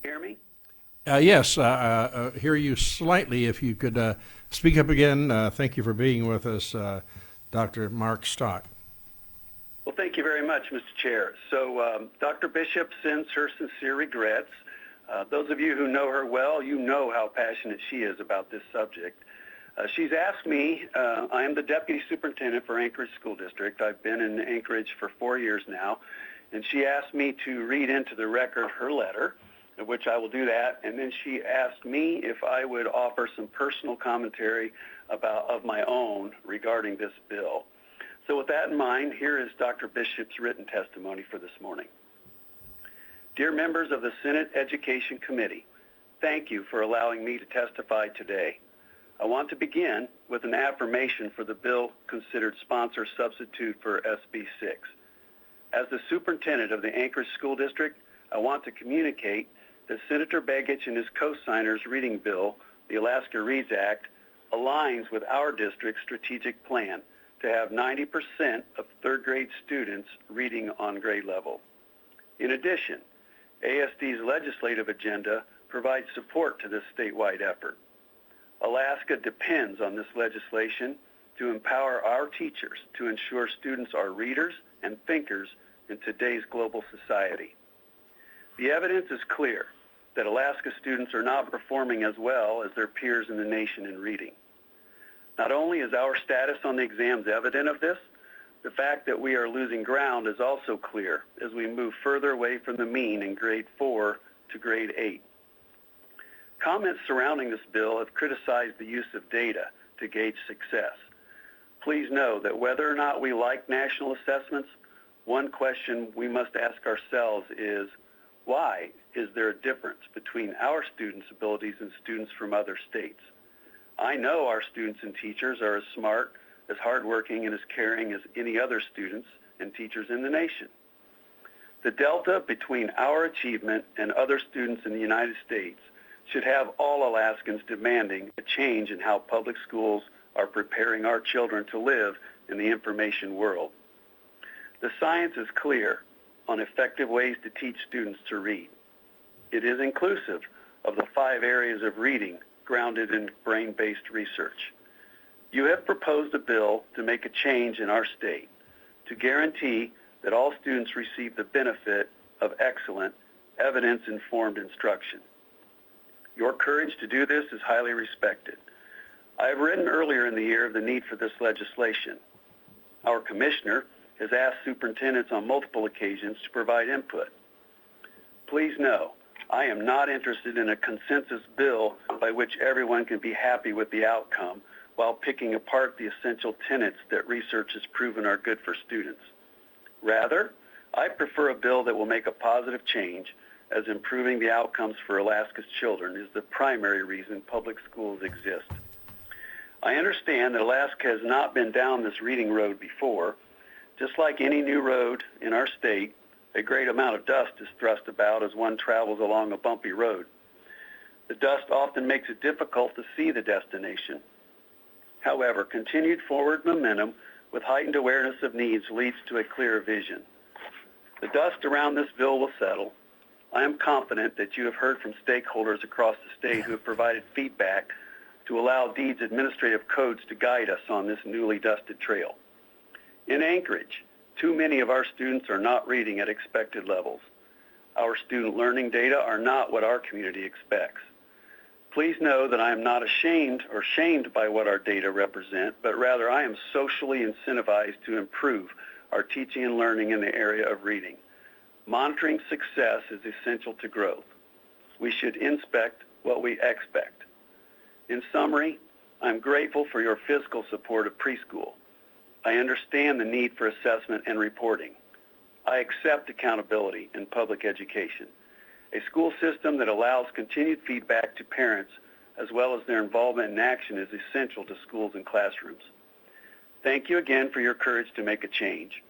Hear me? Yes, hear you slightly. If you could speak up again. Thank you for being with us, Dr. Mark Stock. Well, thank you very much, Mr. Chair. So Dr. Bishop sends her sincere regrets. Those of you who know her well, you know how passionate she is about this subject. She's asked me, I am the Deputy Superintendent for Anchorage School District. I've been in Anchorage for 4 years now, and she asked me to read into the record her letter, of which I will do that, and then she asked me if I would offer some personal commentary of my own regarding this bill. So with that in mind, here is Dr. Bishop's written testimony for this morning. Dear members of the Senate Education Committee, thank you for allowing me to testify today. I want to begin with an affirmation for the bill considered sponsor substitute for SB 6. As the superintendent of the Anchorage School District, I want to communicate that Senator Begich and his co-signers' reading bill, the Alaska Reads Act, aligns with our district's strategic plan to have 90% of third grade students reading on grade level. In addition, ASD's legislative agenda provides support to this statewide effort. Alaska depends on this legislation to empower our teachers to ensure students are readers and thinkers in today's global society. The evidence is clear that Alaska students are not performing as well as their peers in the nation in reading. Not only is our status on the exams evident of this, the fact that we are losing ground is also clear as we move further away from the mean in grade 4 to grade 8. Comments surrounding this bill have criticized the use of data to gauge success. Please know that whether or not we like national assessments, one question we must ask ourselves is, why is there a difference between our students' abilities and students from other states? I know our students and teachers are as smart, as hardworking, and as caring as any other students and teachers in the nation. The delta between our achievement and other students in the United States should have all Alaskans demanding a change in how public schools are preparing our children to live in the information world. The science is clear on effective ways to teach students to read. It is inclusive of the 5 areas of reading grounded in brain-based research. You have proposed a bill to make a change in our state to guarantee that all students receive the benefit of excellent, evidence-informed instruction. Your courage to do this is highly respected. I have written earlier in the year of the need for this legislation. Our commissioner has asked superintendents on multiple occasions to provide input. Please know, I am not interested in a consensus bill by which everyone can be happy with the outcome while picking apart the essential tenets that research has proven are good for students. Rather, I prefer a bill that will make a positive change, as improving the outcomes for Alaska's children is the primary reason public schools exist. I understand that Alaska has not been down this reading road before. Just like any new road in our state, a great amount of dust is thrust about as one travels along a bumpy road. The dust often makes it difficult to see the destination. However, continued forward momentum with heightened awareness of needs leads to a clearer vision. The dust around this bill will settle. I am confident that you have heard from stakeholders across the state who have provided feedback to allow DEED's administrative codes to guide us on this newly dusted trail. In Anchorage, too many of our students are not reading at expected levels. Our student learning data are not what our community expects. Please know that I am not ashamed or shamed by what our data represent, but rather I am socially incentivized to improve our teaching and learning in the area of reading. Monitoring success is essential to growth. We should inspect what we expect. In summary, I'm grateful for your fiscal support of preschool. I understand the need for assessment and reporting. I accept accountability in public education. A school system that allows continued feedback to parents as well as their involvement in action is essential to schools and classrooms. Thank you again for your courage to make a change.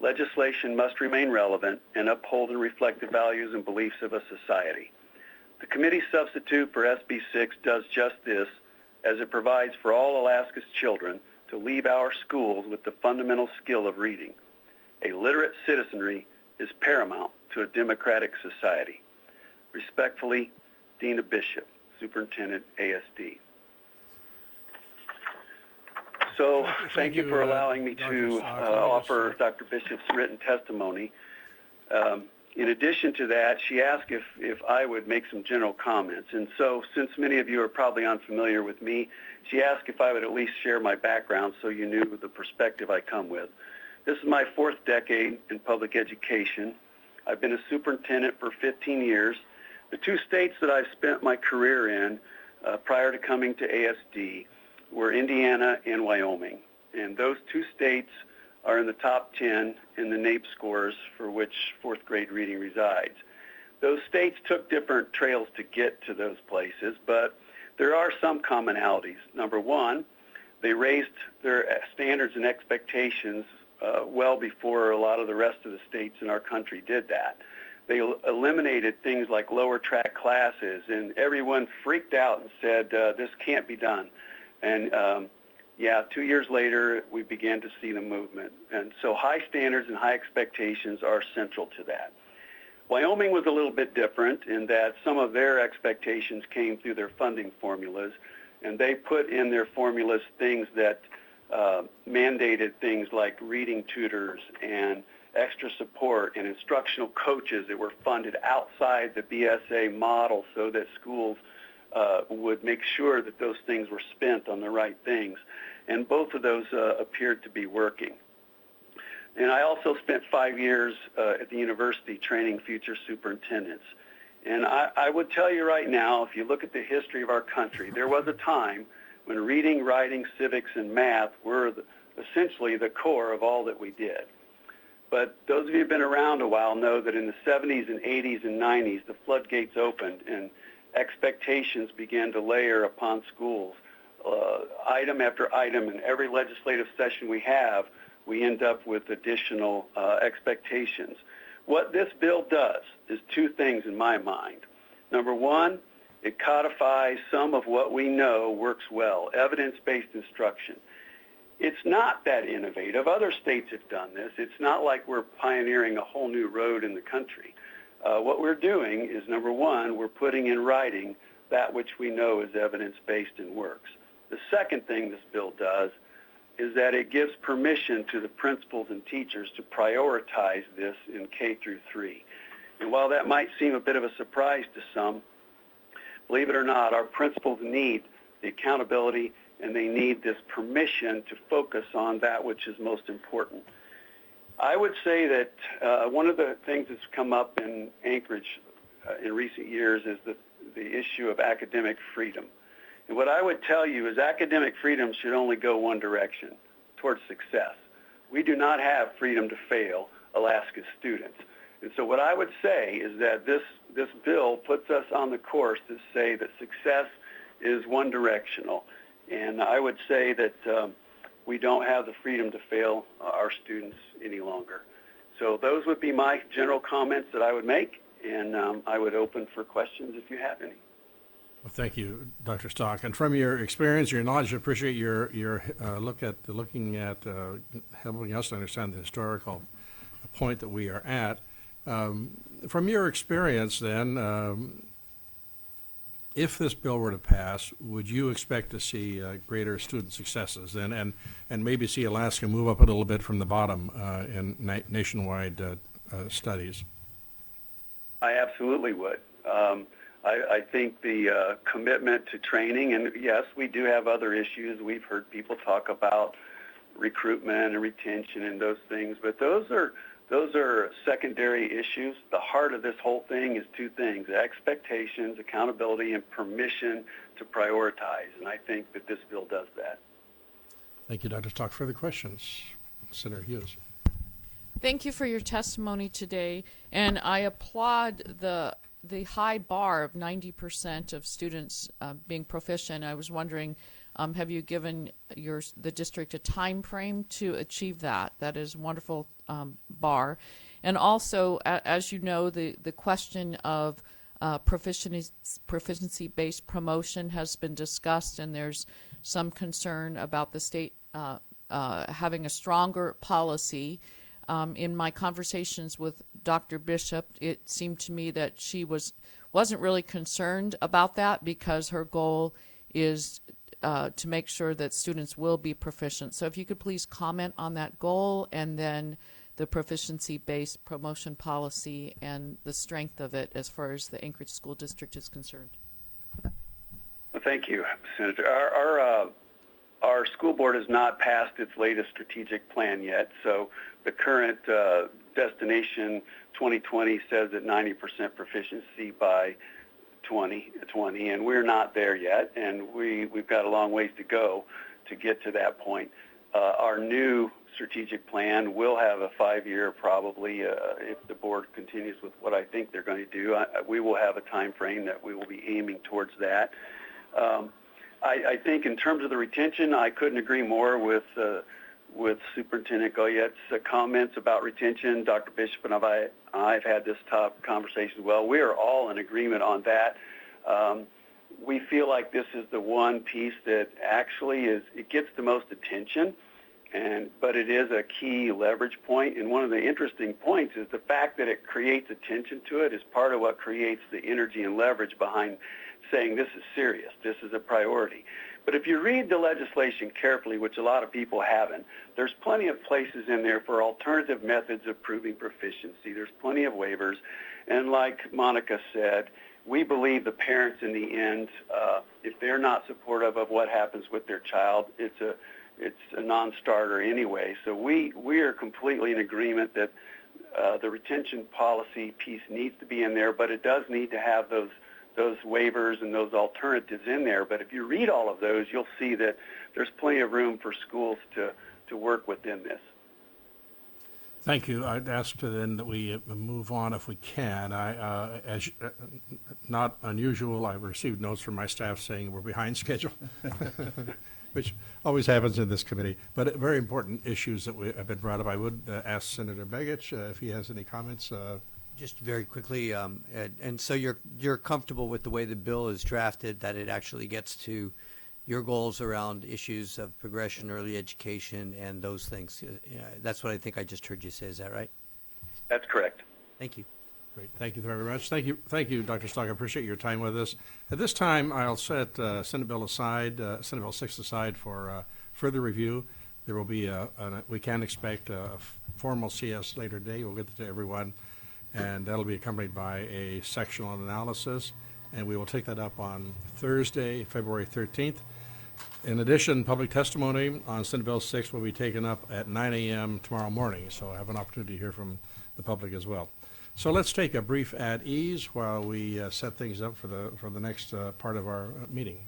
Legislation must remain relevant and uphold and reflect the values and beliefs of a society. The committee substitute for SB 6 does just this, as it provides for all Alaska's children to leave our schools with the fundamental skill of reading. A literate citizenry is paramount to a democratic society. Respectfully, Dina Bishop, Superintendent, ASD. So thank you for allowing me to offer Dr. Bishop's written testimony. In addition to that, she asked if I would make some general comments. And so since many of you are probably unfamiliar with me, she asked if I would at least share my background so you knew the perspective I come with. This is my 4th decade in public education. I've been a superintendent for 15 years. The 2 states that I've spent my career in prior to coming to ASD were Indiana and Wyoming. And those 2 states are in the top 10 in the NAEP scores for which 4th grade reading resides. Those states took different trails to get to those places, but there are some commonalities. Number one, they raised their standards and expectations well before a lot of the rest of the states in our country did that. They eliminated things like lower track classes, and everyone freaked out and said, this can't be done. And 2 years later, we began to see the movement. And so high standards and high expectations are central to that. Wyoming was a little bit different in that some of their expectations came through their funding formulas, and they put in their formulas things that mandated things like reading tutors and extra support and instructional coaches that were funded outside the BSA model so that schools would make sure that those things were spent on the right things. And both of those appeared to be working. And I also spent 5 years at the university training future superintendents. And I would tell you right now, if you look at the history of our country, there was a time when reading, writing, civics, and math were essentially the core of all that we did. But those of you who have been around a while know that in the 70s and 80s and 90s, the floodgates opened and expectations began to layer upon schools. Item after item, in every legislative session we have, we end up with additional expectations. What this bill does is 2 things in my mind. Number one, it codifies some of what we know works well, evidence-based instruction. It's not that innovative. Other states have done this. It's not like we're pioneering a whole new road in the country. What we're doing is, number one, we're putting in writing that which we know is evidence-based and works. The second thing this bill does is that it gives permission to the principals and teachers to prioritize this in K through 3. And while that might seem a bit of a surprise to some, believe it or not, our principals need the accountability and they need this permission to focus on that which is most important. I would say that one of the things that's come up in Anchorage in recent years is the issue of academic freedom. And what I would tell you is academic freedom should only go one direction, towards success. We do not have freedom to fail Alaska's students. And so what I would say is that this bill puts us on the course to say that success is one directional. And I would say that we don't have the freedom to fail our students any longer. So those would be my general comments that I would make, and I would open for questions if you have any. Well, thank you, Dr. Stock. And from your experience, your knowledge, I appreciate your looking at helping us to understand the historical point that we are at. From your experience, then, if this bill were to pass, would you expect to see greater student successes and maybe see Alaska move up a little bit from the bottom in nationwide studies? I absolutely would. I think the commitment to training, and yes, we do have other issues. We've heard people talk about recruitment and retention and those things, but those are secondary issues. The heart of this whole thing is two things: expectations, accountability, and permission to prioritize. And I think that this bill does that. Thank you, Dr. Stock. Further questions? Senator Hughes. Thank you for your testimony today, and I applaud the high bar of 90% of students being proficient. I was wondering, have you given the district a time frame to achieve that? That is a wonderful bar. And also, as you know, the question of proficiency-based promotion has been discussed, and there's some concern about the state having a stronger policy. In my conversations with Dr. Bishop, it seemed to me that she wasn't really concerned about that because her goal is to make sure that students will be proficient. So if you could please comment on that goal and then the proficiency-based promotion policy and the strength of it as far as the Anchorage School District is concerned. Well, thank you, Senator. Our school board has not passed its latest strategic plan yet, so the current destination 2020 says that 90% proficiency by 2020, and we're not there yet, and we've got a long ways to go to get to that point. Our new strategic plan will have a 5-year, probably, if the board continues with what I think they're going to do. We will have a time frame that we will be aiming towards that. I think in terms of the retention, I couldn't agree more with Superintendent Goyette's comments about retention. Dr. Bishop and I've had this top conversation as well. We are all in agreement on that. We feel like this is the one piece that actually it gets the most attention, but it is a key leverage point. And one of the interesting points is the fact that it creates attention to it is part of what creates the energy and leverage behind saying this is serious, this is a priority. But if you read the legislation carefully, which a lot of people haven't, there's plenty of places in there for alternative methods of proving proficiency. There's plenty of waivers. And like Monica said, we believe the parents in the end, if they're not supportive of what happens with their child, it's a non-starter anyway. So we are completely in agreement that the retention policy piece needs to be in there, but it does need to have those waivers and those alternatives in there. But if you read all of those, you'll see that there's plenty of room for schools to work within this. Thank you. I'd ask then that we move on if we can. As not unusual, I've received notes from my staff saying we're behind schedule, which always happens in this committee. But very important issues that have been brought up. I would ask Senator Begich if he has any comments. Just very quickly, and so you're comfortable with the way the bill is drafted, that it actually gets to your goals around issues of progression, early education, and those things. That's what I think I just heard you say. Is that right? That's correct. Thank you. Great. Thank you very much. Thank you, Dr. Stock. I appreciate your time with us. At this time, I'll set Senate Bill 6 aside for further review. There will be we can expect a formal CS later today. We'll get that to everyone. And that'll be accompanied by a sectional analysis, and we will take that up on Thursday, February 13th. In addition, public testimony on Senate Bill 6 will be taken up at 9 a.m. tomorrow morning, so I have an opportunity to hear from the public as well. So let's take a brief at ease while we set things up for the next part of our meeting.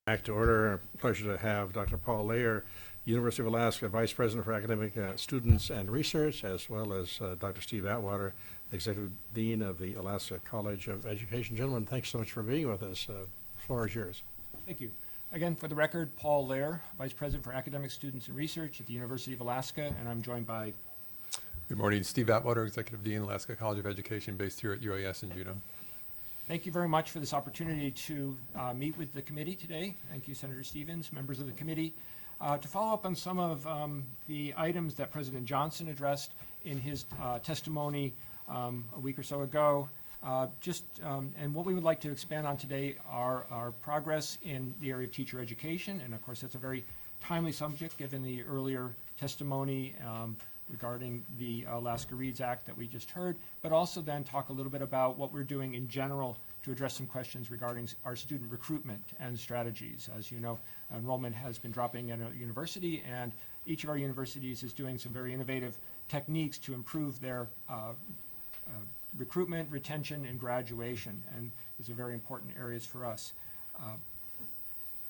Back to order. A pleasure to have Dr. Paul Layer, University of Alaska Vice President for Academic Students and Research, as well as Dr. Steve Atwater, Executive Dean of the Alaska College of Education. Gentlemen, thanks so much for being with us. The floor is yours. Thank you. Again, for the record, Paul Lair, Vice President for Academic Students and Research at the University of Alaska, and I'm joined by... Good morning. Steve Atwater, Executive Dean, Alaska College of Education, based here at UAS in Juneau. Thank you very much for this opportunity to meet with the committee today. Thank you, Senator Stevens, members of the committee. To follow up on some of the items that President Johnson addressed in his testimony a week or so ago, and what we would like to expand on today are our progress in the area of teacher education. And of course, that's a very timely subject given the earlier testimony regarding the Alaska Reads Act that we just heard, but also then talk a little bit about what we're doing in general to address some questions regarding our student recruitment and strategies. As you know, enrollment has been dropping at a university, and each of our universities is doing some very innovative techniques to improve their recruitment, retention, and graduation, and these are very important areas for us.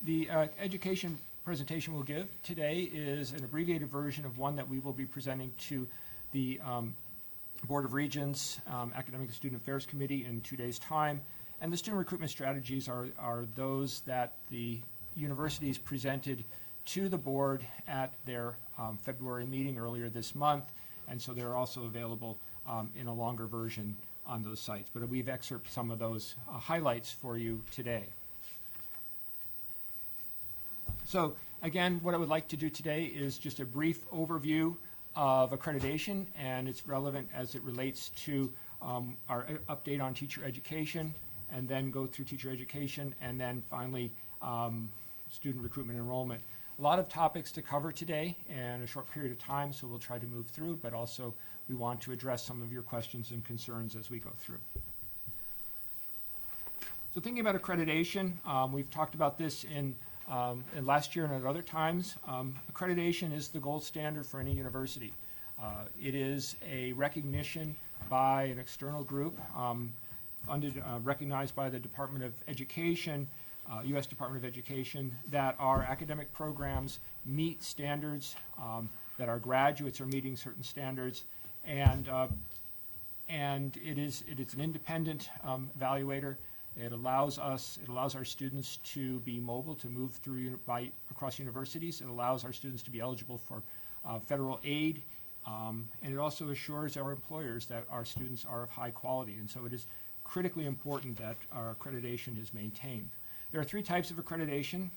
The education presentation we'll give today is an abbreviated version of one that we will be presenting to the Board of Regents Academic and Student Affairs Committee in 2 days' time. And the student recruitment strategies are those that the universities presented to the board at their February meeting earlier this month, and so they're also available in a longer version on those sites. But we've excerpted some of those highlights for you today. So again, what I would like to do today is just a brief overview of accreditation and its relevant as it relates to our update on teacher education, and then go through teacher education, and then finally student recruitment and enrollment. A lot of topics to cover today in a short period of time, so we'll try to move through, but also we want to address some of your questions and concerns as we go through. So thinking about accreditation, we've talked about this in last year and at other times. Accreditation is the gold standard for any university. It is a recognition by an external group, funded, recognized by the Department of Education, U.S. Department of Education, that our academic programs meet standards, that our graduates are meeting certain standards, and it is an independent evaluator. It allows our students to be mobile, to move through across universities. It allows our students to be eligible for federal aid, and it also assures our employers that our students are of high quality. And so it is critically important that our accreditation is maintained. There are 3 types of accreditation.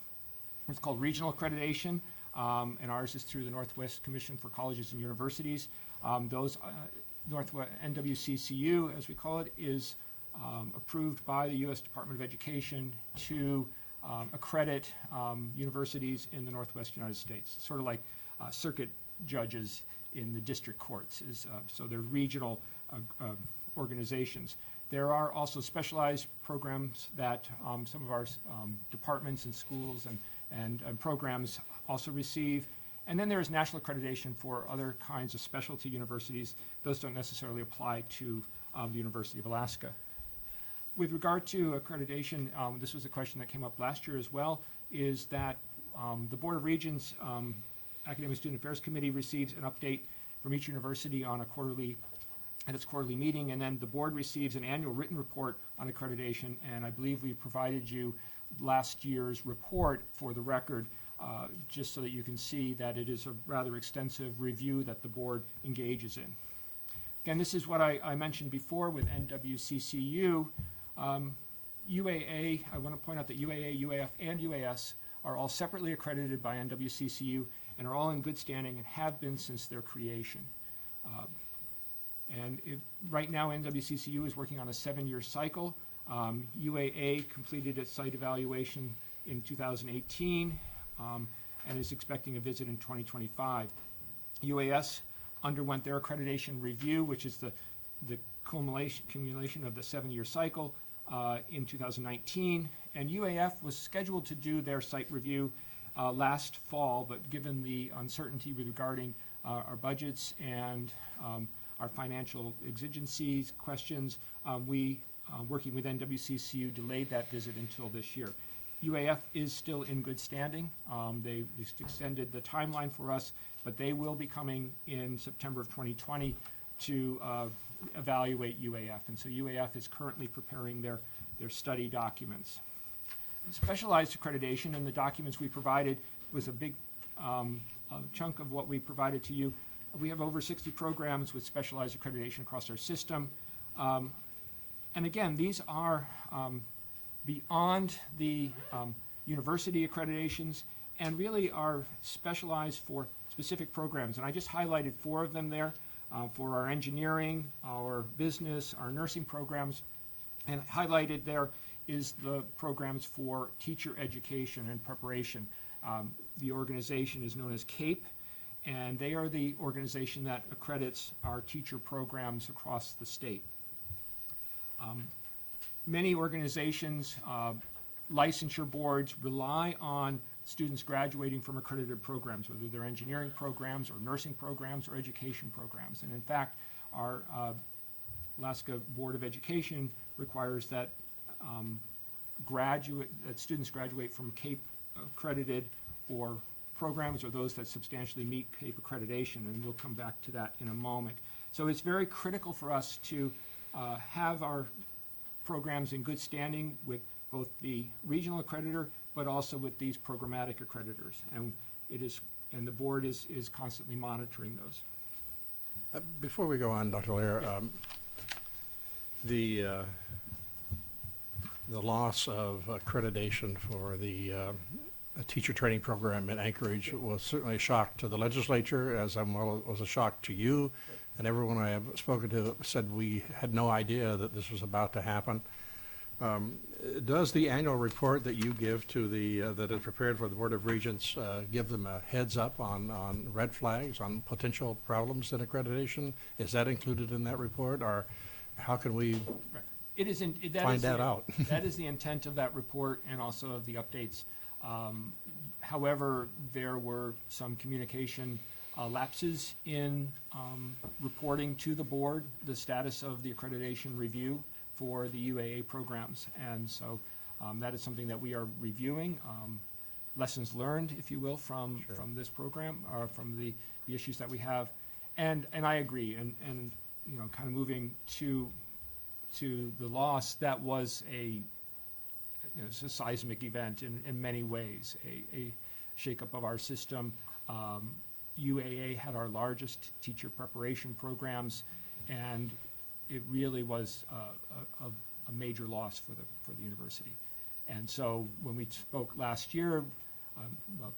It's called regional accreditation, and ours is through the Northwest Commission for Colleges and Universities. NWCCU, as we call it, is approved by the U.S. Department of Education to accredit universities in the Northwest United States, sort of like circuit judges in the district courts. So they're regional organizations. There are also specialized programs that some of our departments and schools and programs also receive. And then there is national accreditation for other kinds of specialty universities. Those don't necessarily apply to the University of Alaska. With regard to accreditation, this was a question that came up last year as well, is that the Board of Regents Academic Student Affairs Committee receives an update from each university on at its quarterly meeting, and then the board receives an annual written report on accreditation, and I believe we provided you last year's report for the record, just so that you can see that it is a rather extensive review that the board engages in. Again, this is what I mentioned before with NWCCU. UAA, I want to point out that UAA, UAF, and UAS are all separately accredited by NWCCU and are all in good standing and have been since their creation. Right now, NWCCU is working on a 7-year cycle. UAA completed its site evaluation in 2018 and is expecting a visit in 2025. UAS underwent their accreditation review, which is the accumulation of the 7-year cycle in 2019, and UAF was scheduled to do their site review last fall, but given the uncertainty regarding our budgets and our financial exigencies questions, we, working with NWCCU, delayed that visit until this year. UAF is still in good standing. They just extended the timeline for us, but they will be coming in September of 2020 to evaluate UAF. And so UAF is currently preparing their study documents. Specialized accreditation and the documents we provided was a big chunk of what we provided to you. We have over 60 programs with specialized accreditation across our system. And again, these are beyond the university accreditations and really are specialized for specific programs. And I just highlighted 4 of them there for our engineering, our business, our nursing programs. And highlighted there is the programs for teacher education and preparation. The organization is known as CAPE, and they are the organization that accredits our teacher programs across the state. Many organizations, licensure boards rely on students graduating from accredited programs, whether they're engineering programs or nursing programs or education programs. And in fact, our Alaska Board of Education requires that students graduate from CAPE accredited or programs or those that substantially meet CAPE accreditation, and we'll come back to that in a moment. So it's very critical for us to have our programs in good standing with both the regional accreditor but also with these programmatic accreditors, and the board is constantly monitoring those. Before we go on, Dr. Lair, the loss of accreditation for the teacher training program in Anchorage was certainly a shock to the legislature, as well it was a shock to you, and everyone I have spoken to said we had no idea that this was about to happen. Does the annual report that you give to that is prepared for the Board of Regents give them a heads up on red flags, on potential problems in accreditation? Is that included in that report, or how can we find that out? That is the intent of that report and also of the updates. However, there were some communication lapses in reporting to the board the status of the accreditation review for the UAA programs, and so that is something that we are reviewing. Lessons learned, if you will, from this program, or from the issues that we have, and I agree. And you know, kind of moving to the loss, that was it's a seismic event in many ways, a shakeup of our system. UAA had our largest teacher preparation programs, and it really was a major loss for the university. And so when we spoke last year,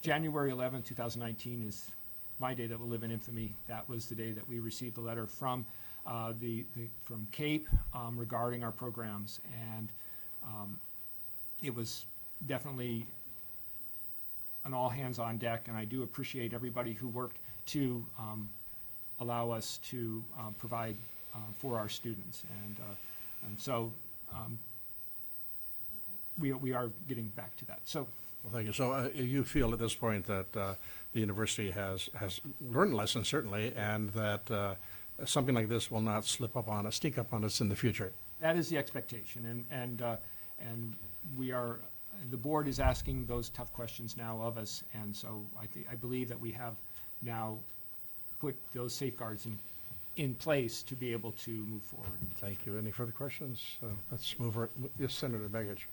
January 11, 2019 is my day that will live in infamy. That was the day that we received the letter from from CAPE regarding our programs, and it was definitely an all hands on deck, and I do appreciate everybody who worked to allow us to provide for our students, and so we are getting back to that. So. Well, thank you. So you feel at this point that the university has learned lessons, certainly, and that something like this will not sneak up on us in the future. That is the expectation, and we are. The board is asking those tough questions now of us, and so I believe that we have now put those safeguards in place to be able to move forward. Thank you. Any further questions? Let's move on. Yes, Senator Begich.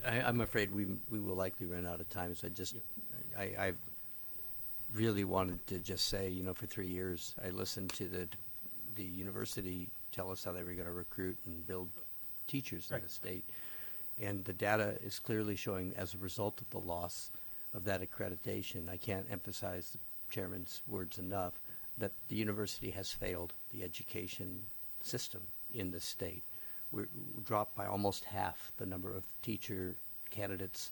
I'm afraid we will likely run out of time, so I really wanted to just say, for 3 years, I listened to the university tell us how they were going to recruit and build teachers in the state. And the data is clearly showing, as a result of the loss of that accreditation, I can't emphasize the chairman's words enough, that the university has failed the education system in the state. We're dropped by almost half the number of teacher candidates.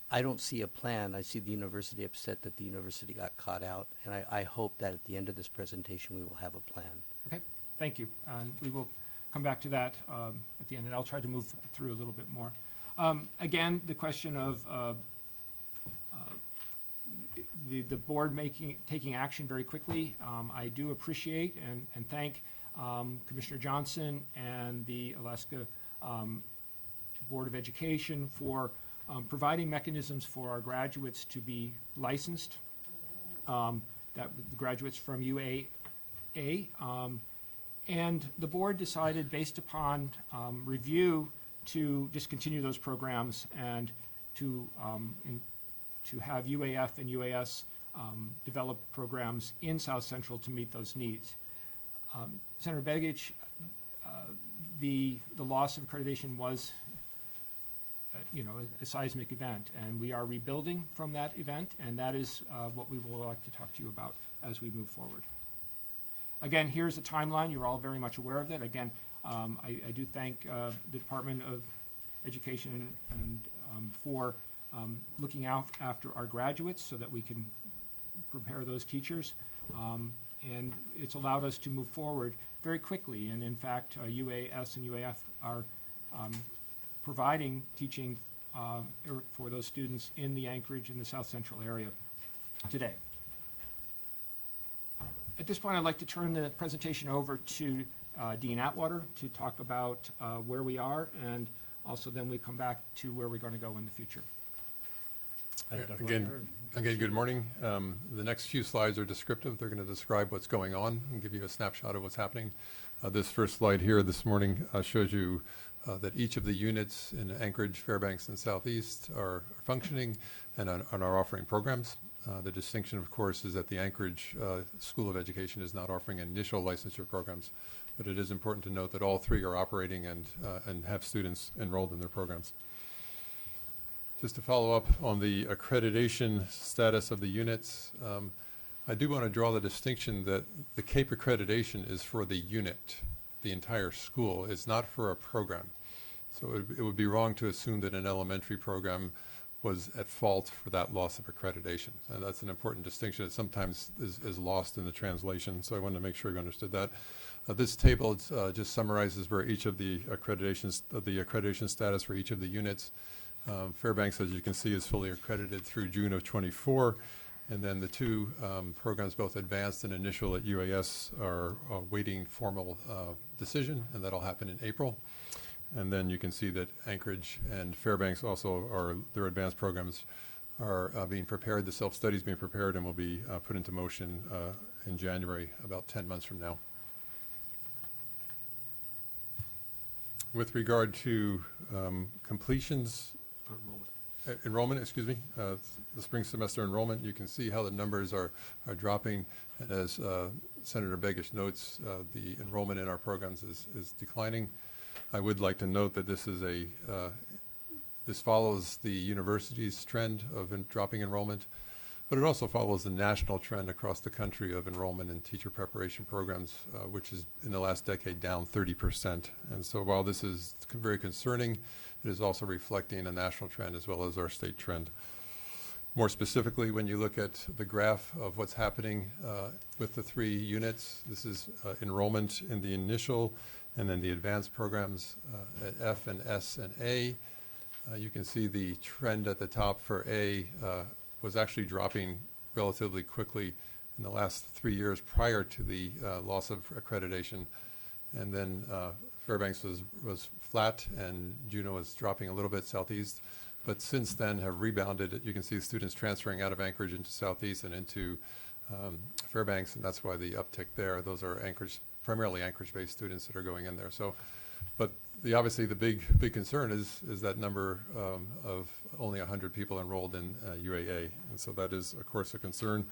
I don't see a plan. I see the university upset that the university got caught out, and I hope that at the end of this presentation we will have a plan. Okay, thank you. And we will come back to that at the end, and I'll try to move through a little bit more. Again, the question of the board taking action very quickly. I do appreciate and thank Commissioner Johnson and the Alaska Board of Education for providing mechanisms for our graduates to be licensed, that the graduates from UAA. And the board decided, based upon review, to discontinue those programs and to have UAF and UAS develop programs in South Central to meet those needs. Senator Begich, the loss of accreditation was a seismic event, and we are rebuilding from that event, and that is what we would like to talk to you about as we move forward. Again, here's the timeline. You're all very much aware of that. Again, I do thank the Department of Education and for looking out after our graduates so that we can prepare those teachers. And it's allowed us to move forward very quickly. And in fact, UAS and UAF are providing teaching for those students in the Anchorage and the South Central area today. At this point, I'd like to turn the presentation over to Dean Atwater to talk about where we are, and also then we come back to where we're going to go in the future. Again, good morning. The next few slides are descriptive. They're going to describe what's going on and give you a snapshot of what's happening. This first slide here this morning shows you that each of the units in Anchorage, Fairbanks, and Southeast are functioning and are offering programs. The distinction, of course, is that the Anchorage School of Education is not offering initial licensure programs, but it is important to note that all three are operating and have students enrolled in their programs. Just to follow up on the accreditation status of the units, I do want to draw the distinction that the CAPE accreditation is for the unit, the entire school. It's not for a program. So it would be wrong to assume that an elementary program was at fault for that loss of accreditation. And that's an important distinction that sometimes is lost in the translation, so I wanted to make sure you understood that. This table just summarizes where each of the accreditation status for each of the units. Fairbanks, as you can see, is fully accredited through June of '24, and then the two programs, both advanced and initial at UAS, are waiting formal decision, and that'll happen in April. And then you can see that Anchorage and Fairbanks also their advanced programs are being prepared. The self-study is being prepared and will be put into motion in January, about 10 months from now. With regard to completions, enrollment, excuse me, the spring semester enrollment, you can see how the numbers are dropping. And as Senator Begich notes, the enrollment in our programs is declining. I would like to note that this is this follows the university's trend of dropping enrollment, but it also follows the national trend across the country of enrollment in teacher preparation programs, which is in the last decade down 30%. And so while this is very concerning, it is also reflecting a national trend as well as our state trend. More specifically, when you look at the graph of what's happening with the three units, this is enrollment in the initial and then the advanced programs at F and S and A. You can see the trend at the top for A was actually dropping relatively quickly in the last 3 years prior to the loss of accreditation. And then Fairbanks was flat, and Juneau was dropping a little bit southeast. But since then have rebounded. You can see students transferring out of Anchorage into Southeast and into Fairbanks, and that's why the uptick there. Those are primarily Anchorage-based students that are going in there. So, but obviously the big concern is that number of only 100 people enrolled in UAA, and so that is, of course, a concern.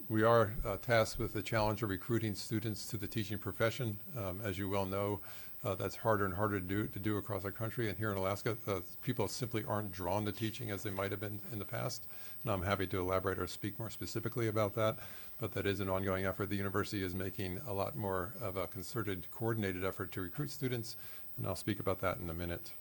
We are tasked with the challenge of recruiting students to the teaching profession. As you well know, that's harder and harder to do across our country. And here in Alaska, people simply aren't drawn to teaching as they might have been in the past. And I'm happy to elaborate or speak more specifically about that. But that is an ongoing effort. The university is making a lot more of a concerted, coordinated effort to recruit students. And I'll speak about that in a minute.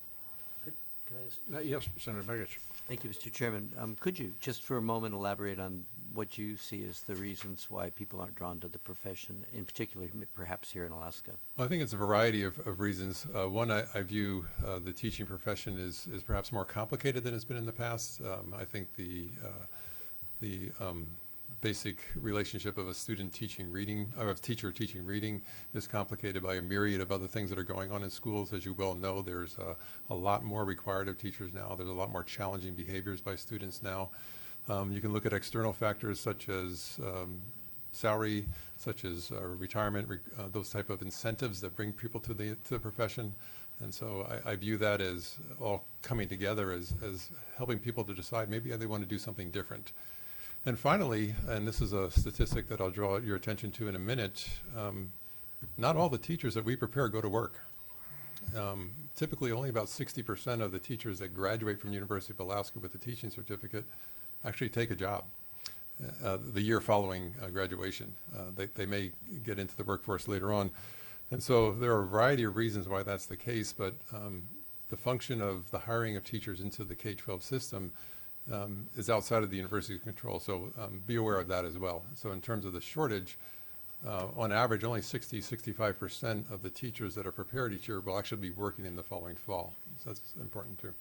Could I just Yes, Senator Begich. Thank you, Mr. Chairman. Could you just for a moment elaborate on what you see as the reasons why people aren't drawn to the profession, in particular, perhaps here in Alaska? Well, I think it's a variety of reasons. One, I view the teaching profession is perhaps more complicated than it's been in the past. I think the basic relationship of a student teaching reading, or a teacher teaching reading is complicated by a myriad of other things that are going on in schools. As you well know, there's a lot more required of teachers now. There's a lot more challenging behaviors by students now. You can look at external factors such as salary, such as retirement, those type of incentives that bring people to the profession. And so I view that as all coming together as helping people to decide maybe they want to do something different. And finally, and this is a statistic that I'll draw your attention to in a minute, not all the teachers that we prepare go to work. Typically only about 60% of the teachers that graduate from University of Alaska with a teaching certificate actually take a job the year following graduation. They may get into the workforce later on. And so there are a variety of reasons why that's the case, but the function of the hiring of teachers into the K-12 system is outside of the university's control, so be aware of that as well. So in terms of the shortage, on average, only 65% of the teachers that are prepared each year will actually be working in the following fall. So that's important too.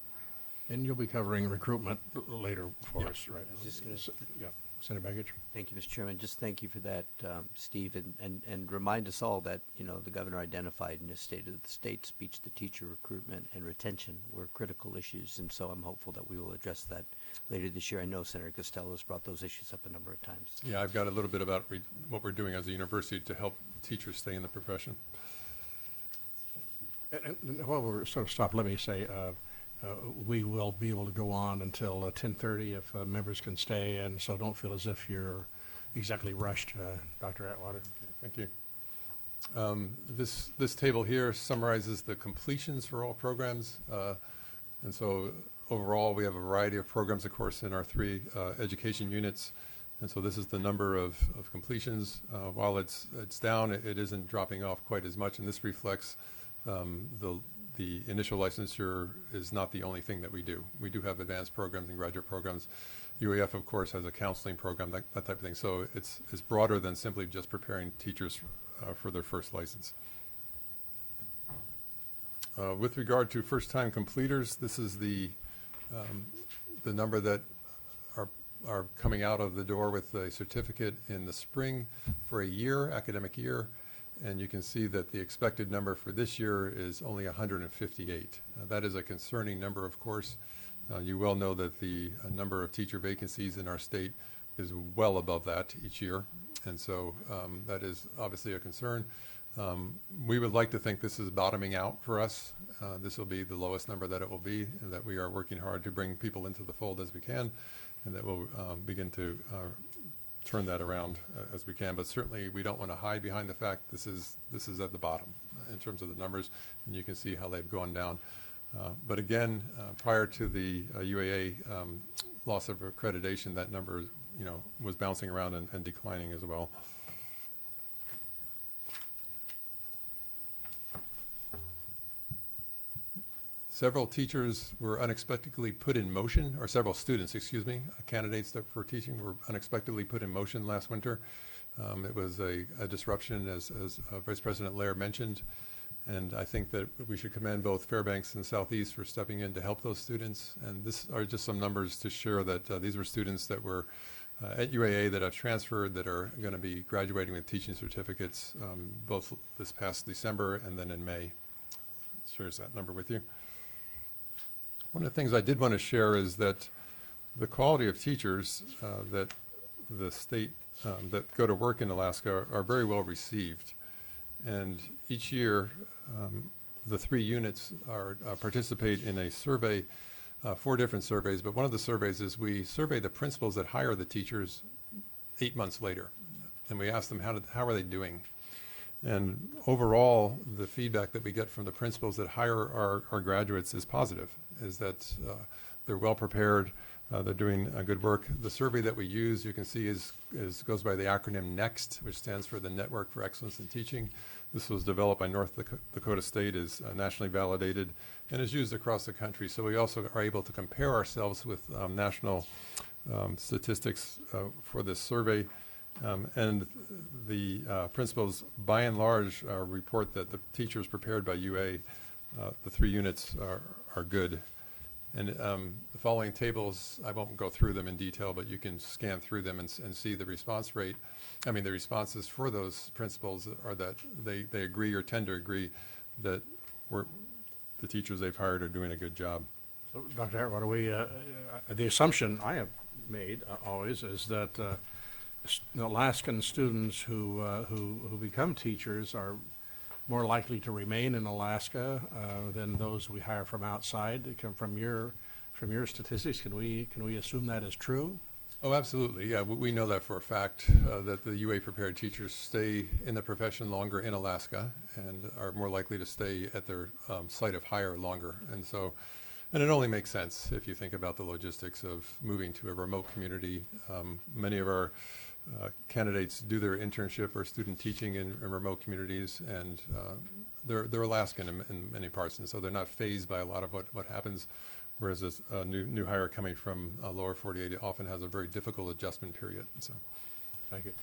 And you'll be covering recruitment later for us, right? I was just gonna Yeah, Senator Begich. Thank you, Mr. Chairman. Just thank you for that, Steve, and remind us all that, the governor identified in his State of the State speech that teacher recruitment and retention were critical issues, and so I'm hopeful that we will address that later this year. I know Senator Costello has brought those issues up a number of times. Yeah, I've got a little bit about what we're doing as a university to help teachers stay in the profession. And while we're sort of stopped, let me say, we will be able to go on until 10:30 if members can stay, and so don't feel as if you're exactly rushed, Dr. Atwater. Thank you. This table here summarizes the completions for all programs. And so overall, we have a variety of programs, of course, in our three education units. And so this is the number of completions. While it's down, it isn't dropping off quite as much, and this reflects the initial licensure is not the only thing that we do. We do have advanced programs and graduate programs. UAF, of course, has a counseling program, that type of thing. So it's broader than simply just preparing teachers for their first license. With regard to first-time completers, this is the number that are coming out of the door with a certificate in the spring for a year, academic year. And you can see that the expected number for this year is only 158. That is a concerning number, of course. You well know that the number of teacher vacancies in our state is well above that each year. And so that is obviously a concern. We would like to think this is bottoming out for us. This will be the lowest number that it will be, and that we are working hard to bring people into the fold as we can, and that we'll begin to turn that around as we can. But certainly we don't want to hide behind the fact this is at the bottom in terms of the numbers, and you can see how they've gone down. But again, prior to the UAA loss of accreditation, that number was bouncing around and declining as well. Several teachers were unexpectedly put in motion, or several students, candidates for teaching were unexpectedly put in motion last winter. It was a disruption, as Vice President Lair mentioned, and I think that we should commend both Fairbanks and Southeast for stepping in to help those students. And this are just some numbers to share that these were students that were at UAA that have transferred, that are going to be graduating with teaching certificates both this past December and then in May. Shares that number with you. One of the things I did want to share is that the quality of teachers that the state that go to work in Alaska are very well received. And each year, the three units participate in a survey, 4 different surveys, but one of the surveys is we survey the principals that hire the teachers 8 months later. And we ask them how are they doing? And overall, the feedback that we get from the principals that hire our graduates is positive, is that they're well prepared, they're doing good work. The survey that we use, you can see, goes by the acronym NEXT, which stands for the Network for Excellence in Teaching. This was developed by North Dakota State, is nationally validated, and is used across the country. So we also are able to compare ourselves with national statistics for this survey. And the principals, by and large, report that the teachers prepared by UA, the 3 units, are good. And the following tables, I won't go through them in detail, but you can scan through them and see the response rate. I mean, the responses for those principals are that they agree or tend to agree that the teachers they've hired are doing a good job. So, Dr. Hart, what do we, the assumption I have made always is that Alaskan students who become teachers are more likely to remain in Alaska than those we hire from outside. From your statistics, can we assume that is true? Oh, absolutely. Yeah, we know that for a fact, that the UA prepared teachers stay in the profession longer in Alaska and are more likely to stay at their site of hire longer. And it only makes sense if you think about the logistics of moving to a remote community. Many of our candidates do their internship or student teaching in remote communities, and they're Alaskan in many parts, and so they're not fazed by a lot of what happens. Whereas a new hire coming from lower 48 often has a very difficult adjustment period. So, Thank you.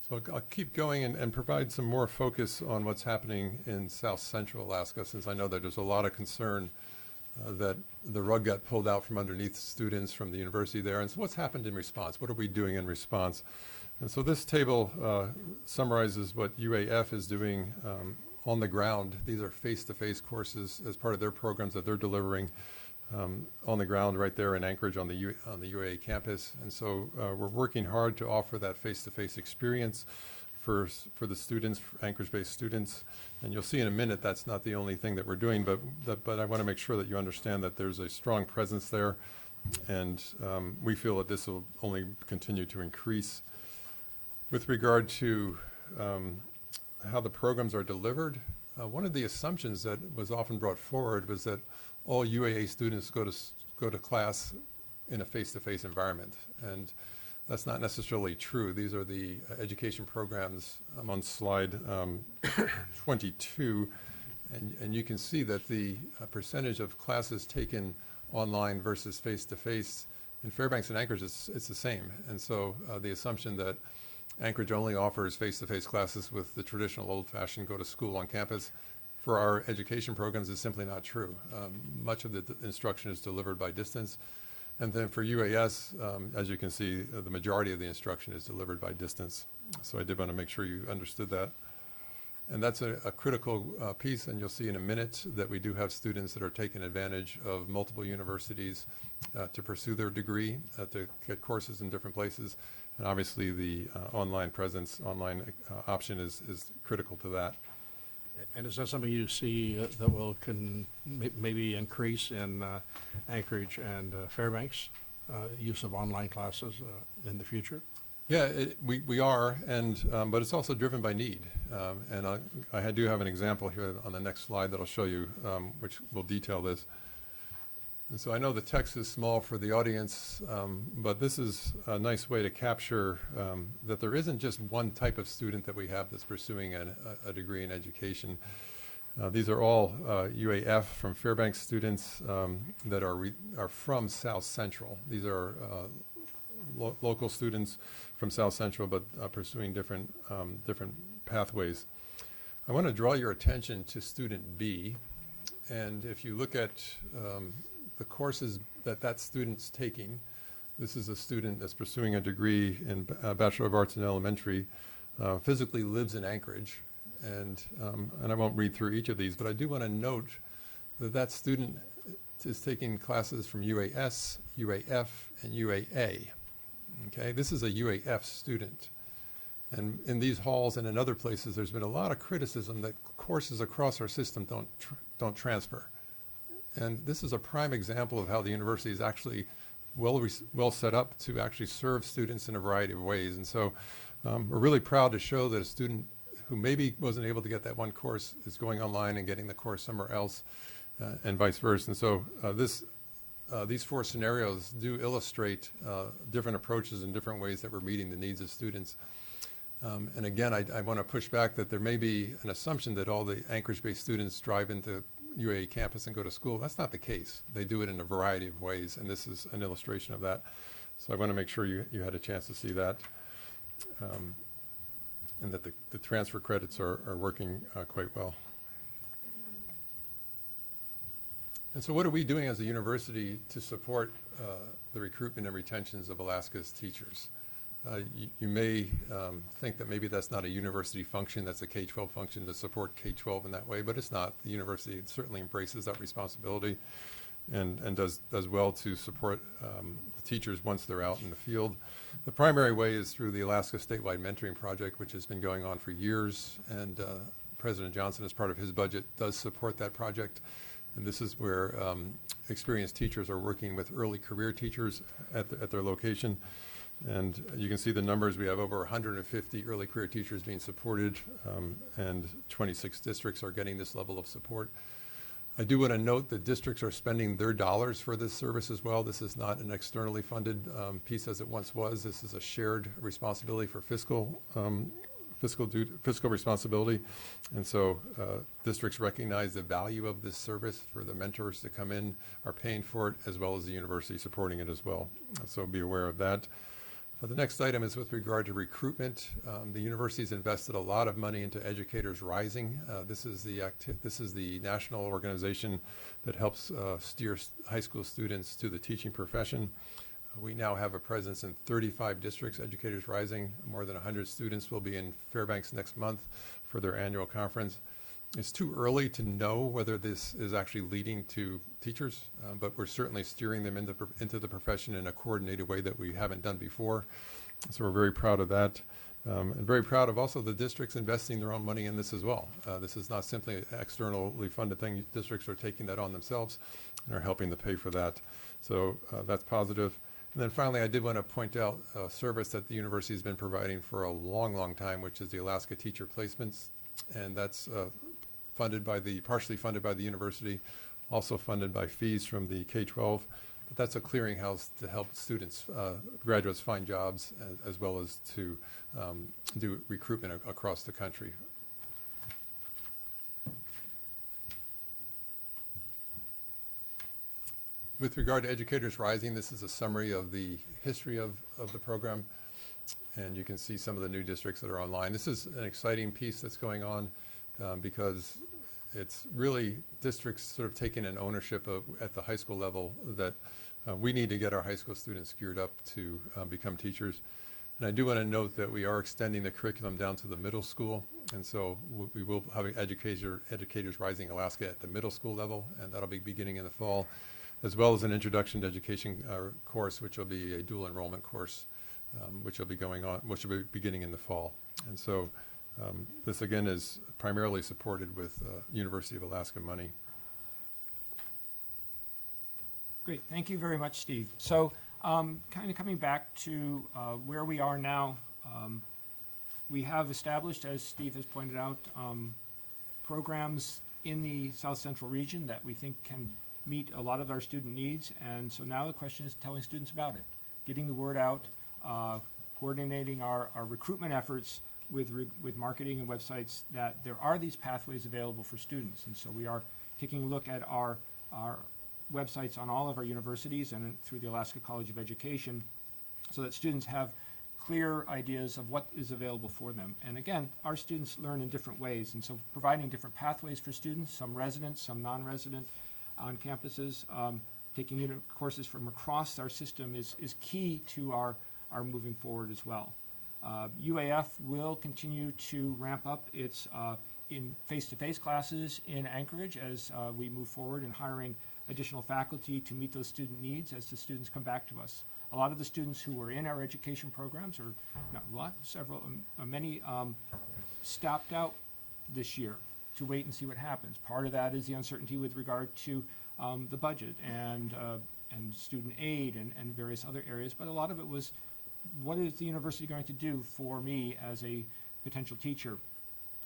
so I'll keep going and provide some more focus on what's happening in South Central Alaska, since I know that there's a lot of concern that the rug got pulled out from underneath students from the university there. And so what's happened in response? What are we doing in response? And so this table summarizes what UAF is doing on the ground. These are face-to-face courses as part of their programs that they're delivering on the ground right there in Anchorage on the UAA campus. And so we're working hard to offer that face-to-face experience for the students, for Anchorage-based students. And you'll see in a minute that's not the only thing that we're doing, but I want to make sure that you understand that there's a strong presence there. And we feel that this will only continue to increase. With regard to how the programs are delivered, one of the assumptions that was often brought forward was that all UAA students go to class in a face-to-face environment, and that's not necessarily true. These are the education programs. I'm on slide 22, and you can see that the percentage of classes taken online versus face-to-face in Fairbanks and Anchorage, it's the same. And so the assumption that Anchorage only offers face-to-face classes with the traditional old-fashioned go-to-school on campus for our education programs is simply not true. Much of the instruction is delivered by distance. And then for UAS, as you can see, the majority of the instruction is delivered by distance. So I did want to make sure you understood that. And that's a critical piece, and you'll see in a minute that we do have students that are taking advantage of multiple universities to pursue their degree, to get courses in different places. And obviously the online option is critical to that. And is that something you see that will maybe increase in Anchorage and Fairbanks, use of online classes in the future? Yeah, we are, but it's also driven by need. And I do have an example here on the next slide that I'll show you, which will detail this. And so I know the text is small for the audience, but this is a nice way to capture that there isn't just one type of student that we have that's pursuing a degree in education. These are all UAF from Fairbanks students that are from South Central. These are local students from South Central, but pursuing different pathways. I want to draw your attention to student B, and if you look at the courses that student's taking, this is a student that's pursuing a degree in Bachelor of Arts in Elementary, physically lives in Anchorage, and I won't read through each of these, but I do want to note that student is taking classes from UAS, UAF, and UAA. Okay, this is a UAF student. And in these halls and in other places, there's been a lot of criticism that courses across our system don't transfer. And this is a prime example of how the university is actually well set up to actually serve students in a variety of ways. And so we're really proud to show that a student who maybe wasn't able to get that one course is going online and getting the course somewhere else, and vice versa. And so these four scenarios do illustrate different approaches and different ways that we're meeting the needs of students. And again, I want to push back that there may be an assumption that all the Anchorage-based students drive into UAA campus and go to school. That's not the case. They do it in a variety of ways, and this is an illustration of that. So I want to make sure you had a chance to see that. and that the transfer credits are working quite well. And so what are we doing as a university to support the recruitment and retentions of Alaska's teachers? You may think that maybe that's not a university function, that's a K-12 function to support K-12 in that way, but it's not. The university certainly embraces that responsibility and does well to support the teachers once they're out in the field. The primary way is through the Alaska Statewide Mentoring Project, which has been going on for years, and President Johnson, as part of his budget, does support that project. And this is where experienced teachers are working with early career teachers at their location. And you can see the numbers. We have over 150 early career teachers being supported, and 26 districts are getting this level of support. I do want to note that districts are spending their dollars for this service as well. This is not an externally funded piece as it once was. This is a shared responsibility for fiscal responsibility. And so districts recognize the value of this service for the mentors to come in, are paying for it, as well as the university supporting it as well. So be aware of that. The next item is with regard to recruitment. The university's invested a lot of money into Educators Rising. This is the national organization that helps steer high school students to the teaching profession. We now have a presence in 35 districts, Educators Rising. More than 100 students will be in Fairbanks next month for their annual conference. It's too early to know whether this is actually leading to teachers, but we're certainly steering them into the profession in a coordinated way that we haven't done before. So we're very proud of that. And very proud of also the districts investing their own money in this as well. This is not simply an externally funded thing. Districts are taking that on themselves and are helping to pay for that. So that's positive. And then finally, I did want to point out a service that the university has been providing for a long, long time, which is the Alaska Teacher Placements. And that's partially funded by the university, also funded by fees from the K-12. But that's a clearinghouse to help students, graduates find jobs, as well as to do recruitment across the country. With regard to Educators Rising, this is a summary of the history of the program, and you can see some of the new districts that are online. This is an exciting piece that's going on because it's really districts sort of taking an ownership at the high school level that we need to get our high school students geared up to become teachers. And I do want to note that we are extending the curriculum down to the middle school, and so we will have Educators Rising Alaska at the middle school level, and that'll be beginning in the fall, as well as an Introduction to Education course, which will be a dual enrollment course, which will be beginning in the fall. And so this again is primarily supported with University of Alaska money. Great, thank you very much, Steve. So kind of coming back to where we are now, we have established, as Steve has pointed out, programs in the South Central region that we think can meet a lot of our student needs. And so now the question is telling students about it, getting the word out, coordinating our recruitment efforts with marketing and websites that there are these pathways available for students. And so we are taking a look at our websites on all of our universities and through the Alaska College of Education so that students have clear ideas of what is available for them. And again, our students learn in different ways, and so providing different pathways for students, some resident, some non-resident on campuses, taking courses from across our system is key to our moving forward as well. UAF will continue to ramp up its in face-to-face classes in Anchorage as we move forward in hiring additional faculty to meet those student needs as the students come back to us. A lot of the students who were in our education programs, or not a lot, several, many stopped out this year to wait and see what happens. Part of that is the uncertainty with regard to the budget and student aid and various other areas, but a lot of it was, what is the university going to do for me as a potential teacher?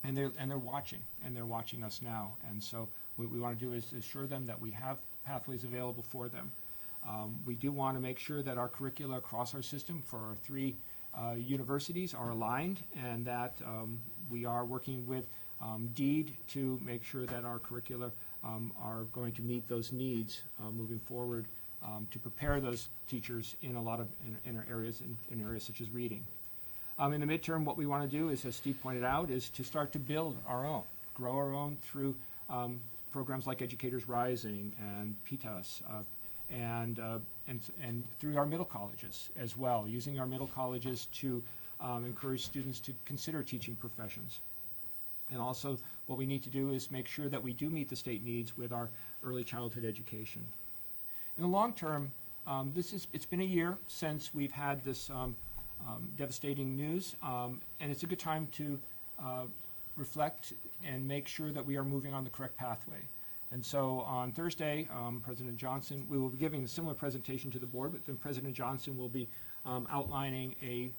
And they're watching us now. And so what we want to do is assure them that we have pathways available for them. We do want to make sure that our curricula across our system for our three universities are aligned, and that we are working with DEED to make sure that our curricula are going to meet those needs moving forward to prepare those teachers in a lot of in areas such as reading. In the midterm, what we want to do is, as Steve pointed out, is to start to build our own, grow our own through programs like Educators Rising and PTAS, and through our middle colleges as well, using our middle colleges to encourage students to consider teaching professions. And also, what we need to do is make sure that we do meet the state needs with our early childhood education. In the long term, it's been a year since we've had this devastating news, and it's a good time to reflect and make sure that we are moving on the correct pathway. And so on Thursday, President Johnson, we will be giving a similar presentation to the board, but then President Johnson will be outlining a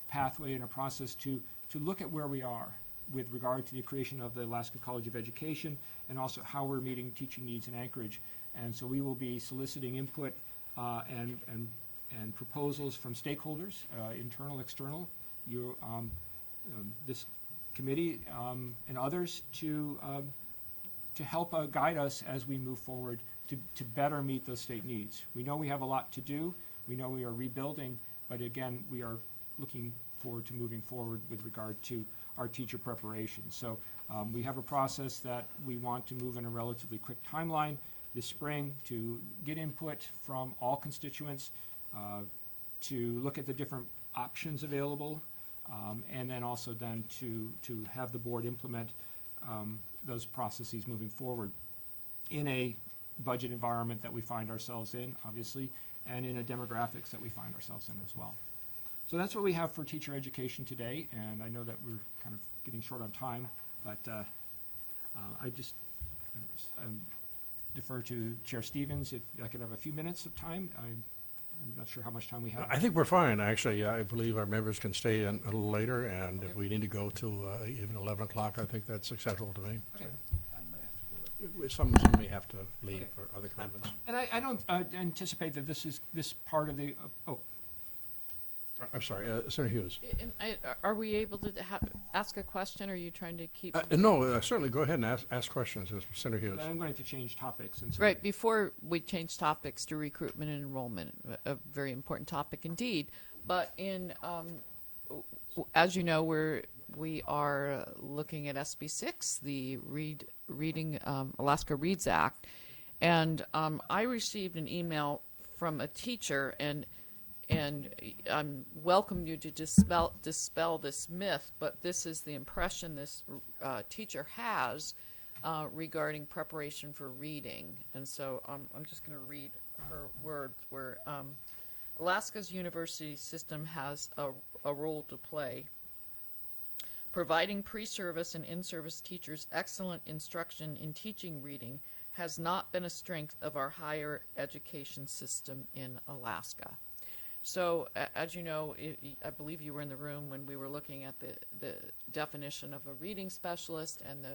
pathway and a process to look at where we are with regard to the creation of the Alaska College of Education and also how we're meeting teaching needs in Anchorage. And so we will be soliciting input and proposals from stakeholders, internal, external, this committee and others to help guide us as we move forward to better meet those state needs. We know we have a lot to do. We know we are rebuilding, but again, we are looking forward to moving forward with regard to our teacher preparation. So we have a process that we want to move in a relatively quick timeline this spring to get input from all constituents, to look at the different options available, and then also then to have the board implement those processes moving forward in a budget environment that we find ourselves in, obviously, and in a demographics that we find ourselves in as well. So that's what we have for teacher education today, and I know that we're kind of getting short on time, but I just defer to Chair Stevens. If I could have a few minutes of time, I'm not sure how much time we have. I think we're fine, actually. I believe our members can stay a little later, and if we need to go to even 11 o'clock, I think that's acceptable to me. Okay. Some may have to leave for other comments. And I don't anticipate that this part of the, I'm sorry, Senator Hughes. Are we able to ask a question, or are you trying to keep? No, certainly go ahead and ask questions, Senator Hughes. I'm going to change topics. And so Right, before we change topics to recruitment and enrollment, a very important topic indeed. But as you know, we are looking at SB 6, the Reading Alaska Reads Act, and I received an email from a teacher, and welcome you to dispel this myth, but this is the impression this teacher has regarding preparation for reading. And so I'm just going to read her words, where Alaska's university system has a role to play. Providing pre-service and in-service teachers excellent instruction in teaching reading has not been a strength of our higher education system in Alaska. So, as you know, I believe you were in the room when we were looking at the definition of a reading specialist, and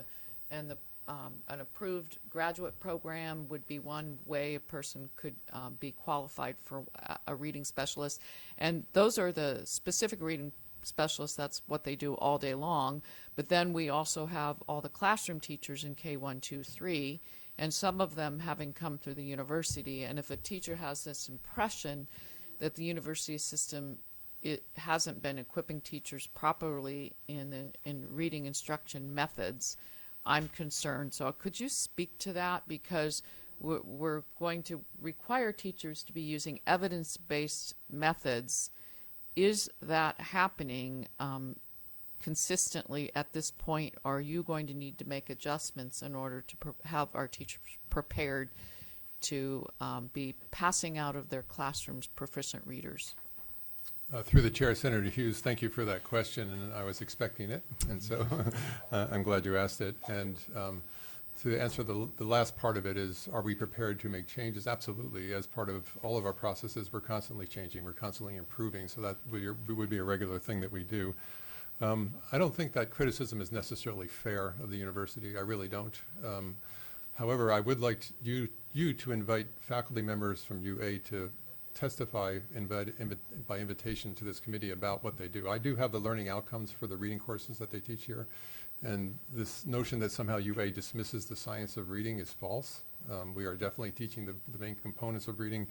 an approved graduate program would be one way a person could be qualified for a reading specialist. And those are the specific reading specialists. That's what they do all day long. But then we also have all the classroom teachers in K1, 2, 3, and some of them having come through the university. And if a teacher has this impression that the university system hasn't been equipping teachers properly in reading instruction methods, I'm concerned. So could you speak to that? Because we're going to require teachers to be using evidence-based methods. Is that happening consistently at this point? Or are you going to need to make adjustments in order to have our teachers prepared to be passing out of their classrooms proficient readers? Through the chair, Senator Hughes, thank you for that question, and I was expecting it, and so I'm glad you asked it. And to answer the last part of it is, are we prepared to make changes? Absolutely. As part of all of our processes, we're constantly changing, we're constantly improving, so that would be a regular thing that we do. I don't think that criticism is necessarily fair of the university. I really don't. However, I would like you to invite faculty members from UA to testify by invitation to this committee about what they do. I do have the learning outcomes for the reading courses that they teach here, and this notion that somehow UA dismisses the science of reading is false. We are definitely teaching the main components of reading.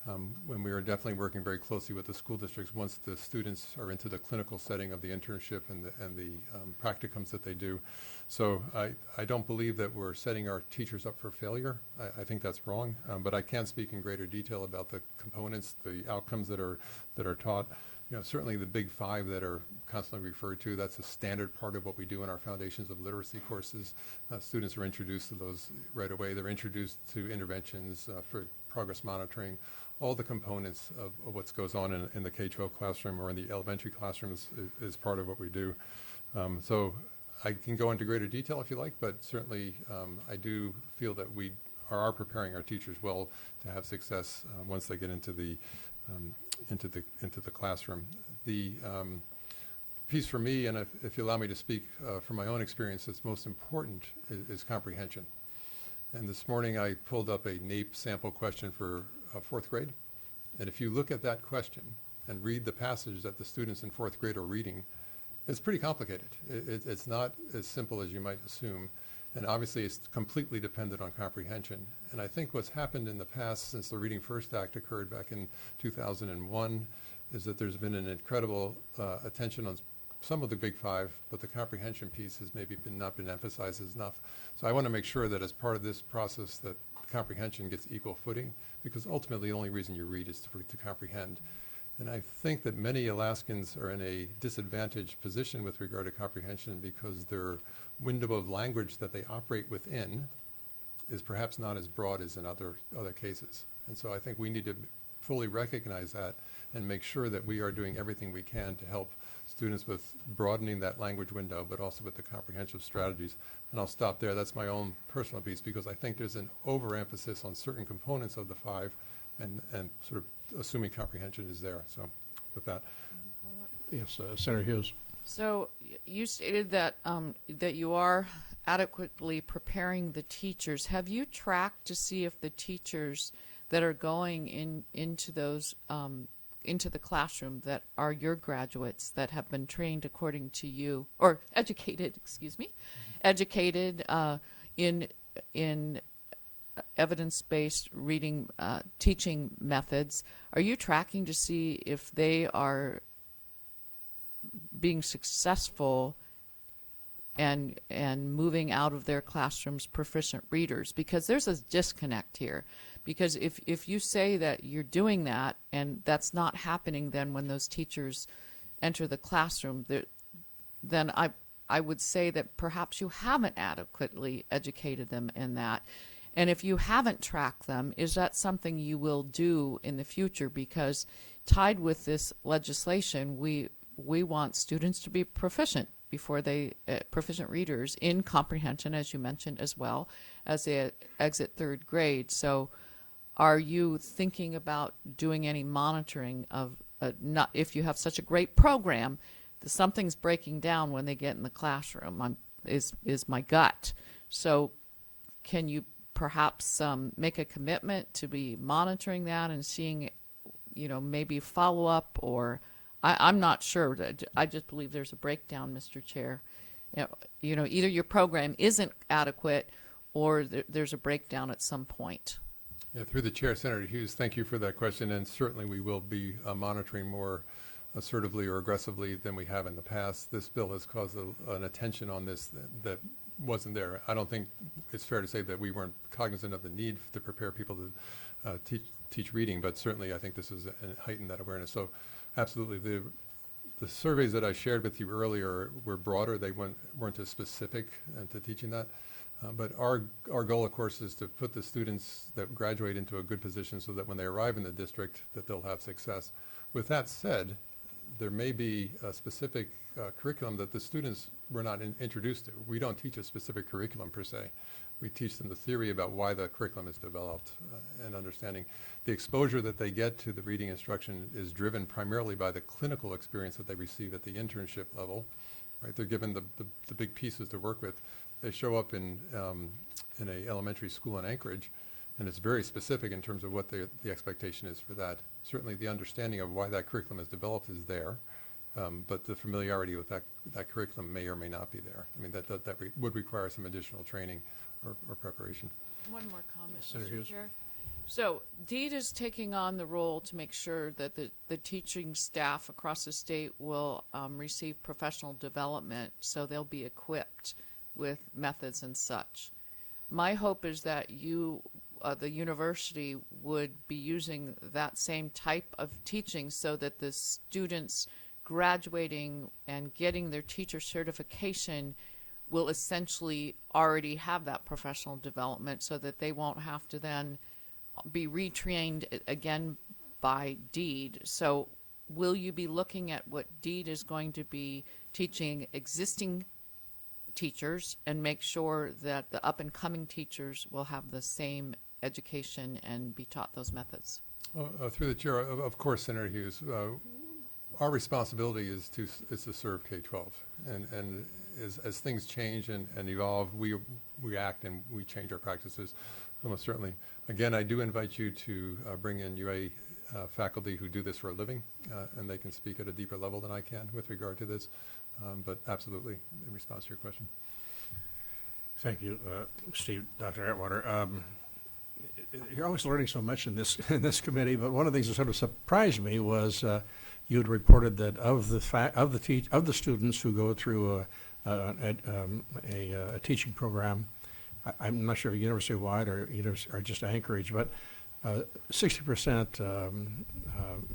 when we are definitely working very closely with the school districts once the students are into the clinical setting of the internship and the practicums that they do. So I don't believe that we're setting our teachers up for failure. I think that's wrong, but I can speak in greater detail about the components, the outcomes that are taught. You know, certainly the big five that are constantly referred to, that's a standard part of what we do in our Foundations of Literacy courses. Students are introduced to those right away. They're introduced to interventions for progress monitoring. All the components of what goes on in the K-12 classroom or in the elementary classrooms is part of what we do. So I can go into greater detail if you like, but certainly I do feel that we are preparing our teachers well to have success once they get into the classroom. The piece for me, and if you allow me to speak from my own experience, that's most important is comprehension. And this morning I pulled up a NAEP sample question for fourth grade. And if you look at that question and read the passage that the students in fourth grade are reading, it's pretty complicated. It's not as simple as you might assume. And obviously it's completely dependent on comprehension. And I think what's happened in the past since the Reading First Act occurred back in 2001 is that there's been an incredible attention on some of the big five, but the comprehension piece has maybe not been emphasized as enough. So I want to make sure that as part of this process that comprehension gets equal footing, because ultimately the only reason you read is to comprehend. And I think that many Alaskans are in a disadvantaged position with regard to comprehension because their window of language that they operate within is perhaps not as broad as in other cases. And so I think we need to fully recognize that and make sure that we are doing everything we can to help students with broadening that language window, but also with the comprehensive strategies. And I'll stop there. That's my own personal piece because I think there's an overemphasis on certain components of the five and sort of assuming comprehension is there. So with that. Yes, Senator Hughes. So you stated that that you are adequately preparing the teachers. Have you tracked to see if the teachers that are going into those into the classroom that are your graduates that have been trained according to you or educated, educated in evidence-based reading teaching methods? Are you tracking to see if they are being successful and moving out of their classrooms proficient readers? Because there's a disconnect here. Because if you say that you're doing that and that's not happening then when those teachers enter the classroom, then I would say that perhaps you haven't adequately educated them in that. And if you haven't tracked them, is that something you will do in the future? Because tied with this legislation, we want students to be proficient before they proficient readers in comprehension, as you mentioned, as well as they exit third grade. So are you thinking about doing any monitoring of not if you have such a great program, something's breaking down when they get in the classroom is my gut. So can you perhaps make a commitment to be monitoring that and seeing, maybe follow up or I'm not sure. I just believe there's a breakdown, Mr. Chair. Either your program isn't adequate or there's a breakdown at some point. Yeah, through the chair, Senator Hughes, thank you for that question, and certainly we will be monitoring more assertively or aggressively than we have in the past. This bill has caused an attention on this that wasn't there. I don't think it's fair to say that we weren't cognizant of the need to prepare people to teach reading, but certainly I think this has heightened that awareness. So absolutely, the surveys that I shared with you earlier were broader. They weren't as specific to teaching that. But our goal, of course, is to put the students that graduate into a good position so that when they arrive in the district that they'll have success. With that said, there may be a specific curriculum that the students were not introduced to. We don't teach a specific curriculum per se. We teach them the theory about why the curriculum is developed and understanding. The exposure that they get to the reading instruction is driven primarily by the clinical experience that they receive at the internship level. Right? They're given the big pieces to work with. They show up in a elementary school in Anchorage, and it's very specific in terms of what the expectation is for that. Certainly the understanding of why that curriculum is developed is there, but the familiarity with that curriculum may or may not be there. I mean, that would require some additional training or preparation. One more comment, Senator Mr. Hughes. Chair. So DEED is taking on the role to make sure that the teaching staff across the state will receive professional development, so they'll be equipped with methods and such. My hope is that you, the university, would be using that same type of teaching so that the students graduating and getting their teacher certification will essentially already have that professional development, so that they won't have to then be retrained again by DEED. So will you be looking at what DEED is going to be teaching existing teachers and make sure that the up and coming teachers will have the same education and be taught those methods? Through the chair, of course, Senator Hughes, our responsibility is to serve K-12, and as things change and evolve, we react and we change our practices. Almost certainly. Again, I do invite you to bring in UA faculty who do this for a living, and they can speak at a deeper level than I can with regard to this. But absolutely, in response to your question. Thank you, Steve, Dr. Atwater. You're always learning so much in this committee, but one of the things that sort of surprised me was you had reported that of the students who go through a teaching program, I'm not sure university-wide or just Anchorage, but 60%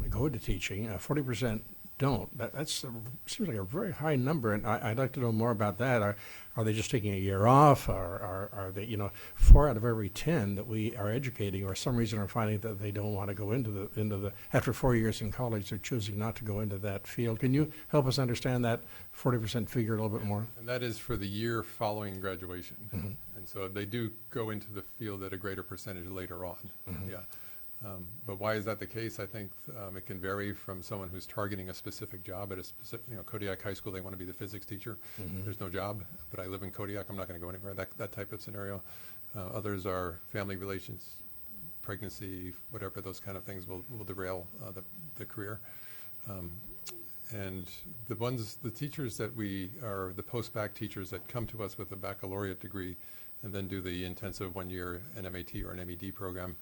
go into teaching, 40% don't. That seems like a very high number, and I'd like to know more about that. Are they just taking a year off? Are they, 4 out of every 10 that we are educating, or some reason are finding that they don't want to go into the after 4 years in college, they're choosing not to go into that field. Can you help us understand that 40% figure a little bit more? And that is for the year following graduation. Mm-hmm. And so they do go into the field at a greater percentage later on. Mm-hmm. Yeah. But why is that the case? I think it can vary from someone who's targeting a specific job at a specific, Kodiak High School, they want to be the physics teacher. Mm-hmm. There's no job, but I live in Kodiak, I'm not going to go anywhere, that type of scenario. Others are family relations, pregnancy, whatever, those kind of things will derail the career. And the teachers that the post-bac teachers that come to us with a baccalaureate degree and then do the intensive 1-year NMAT or an MED program,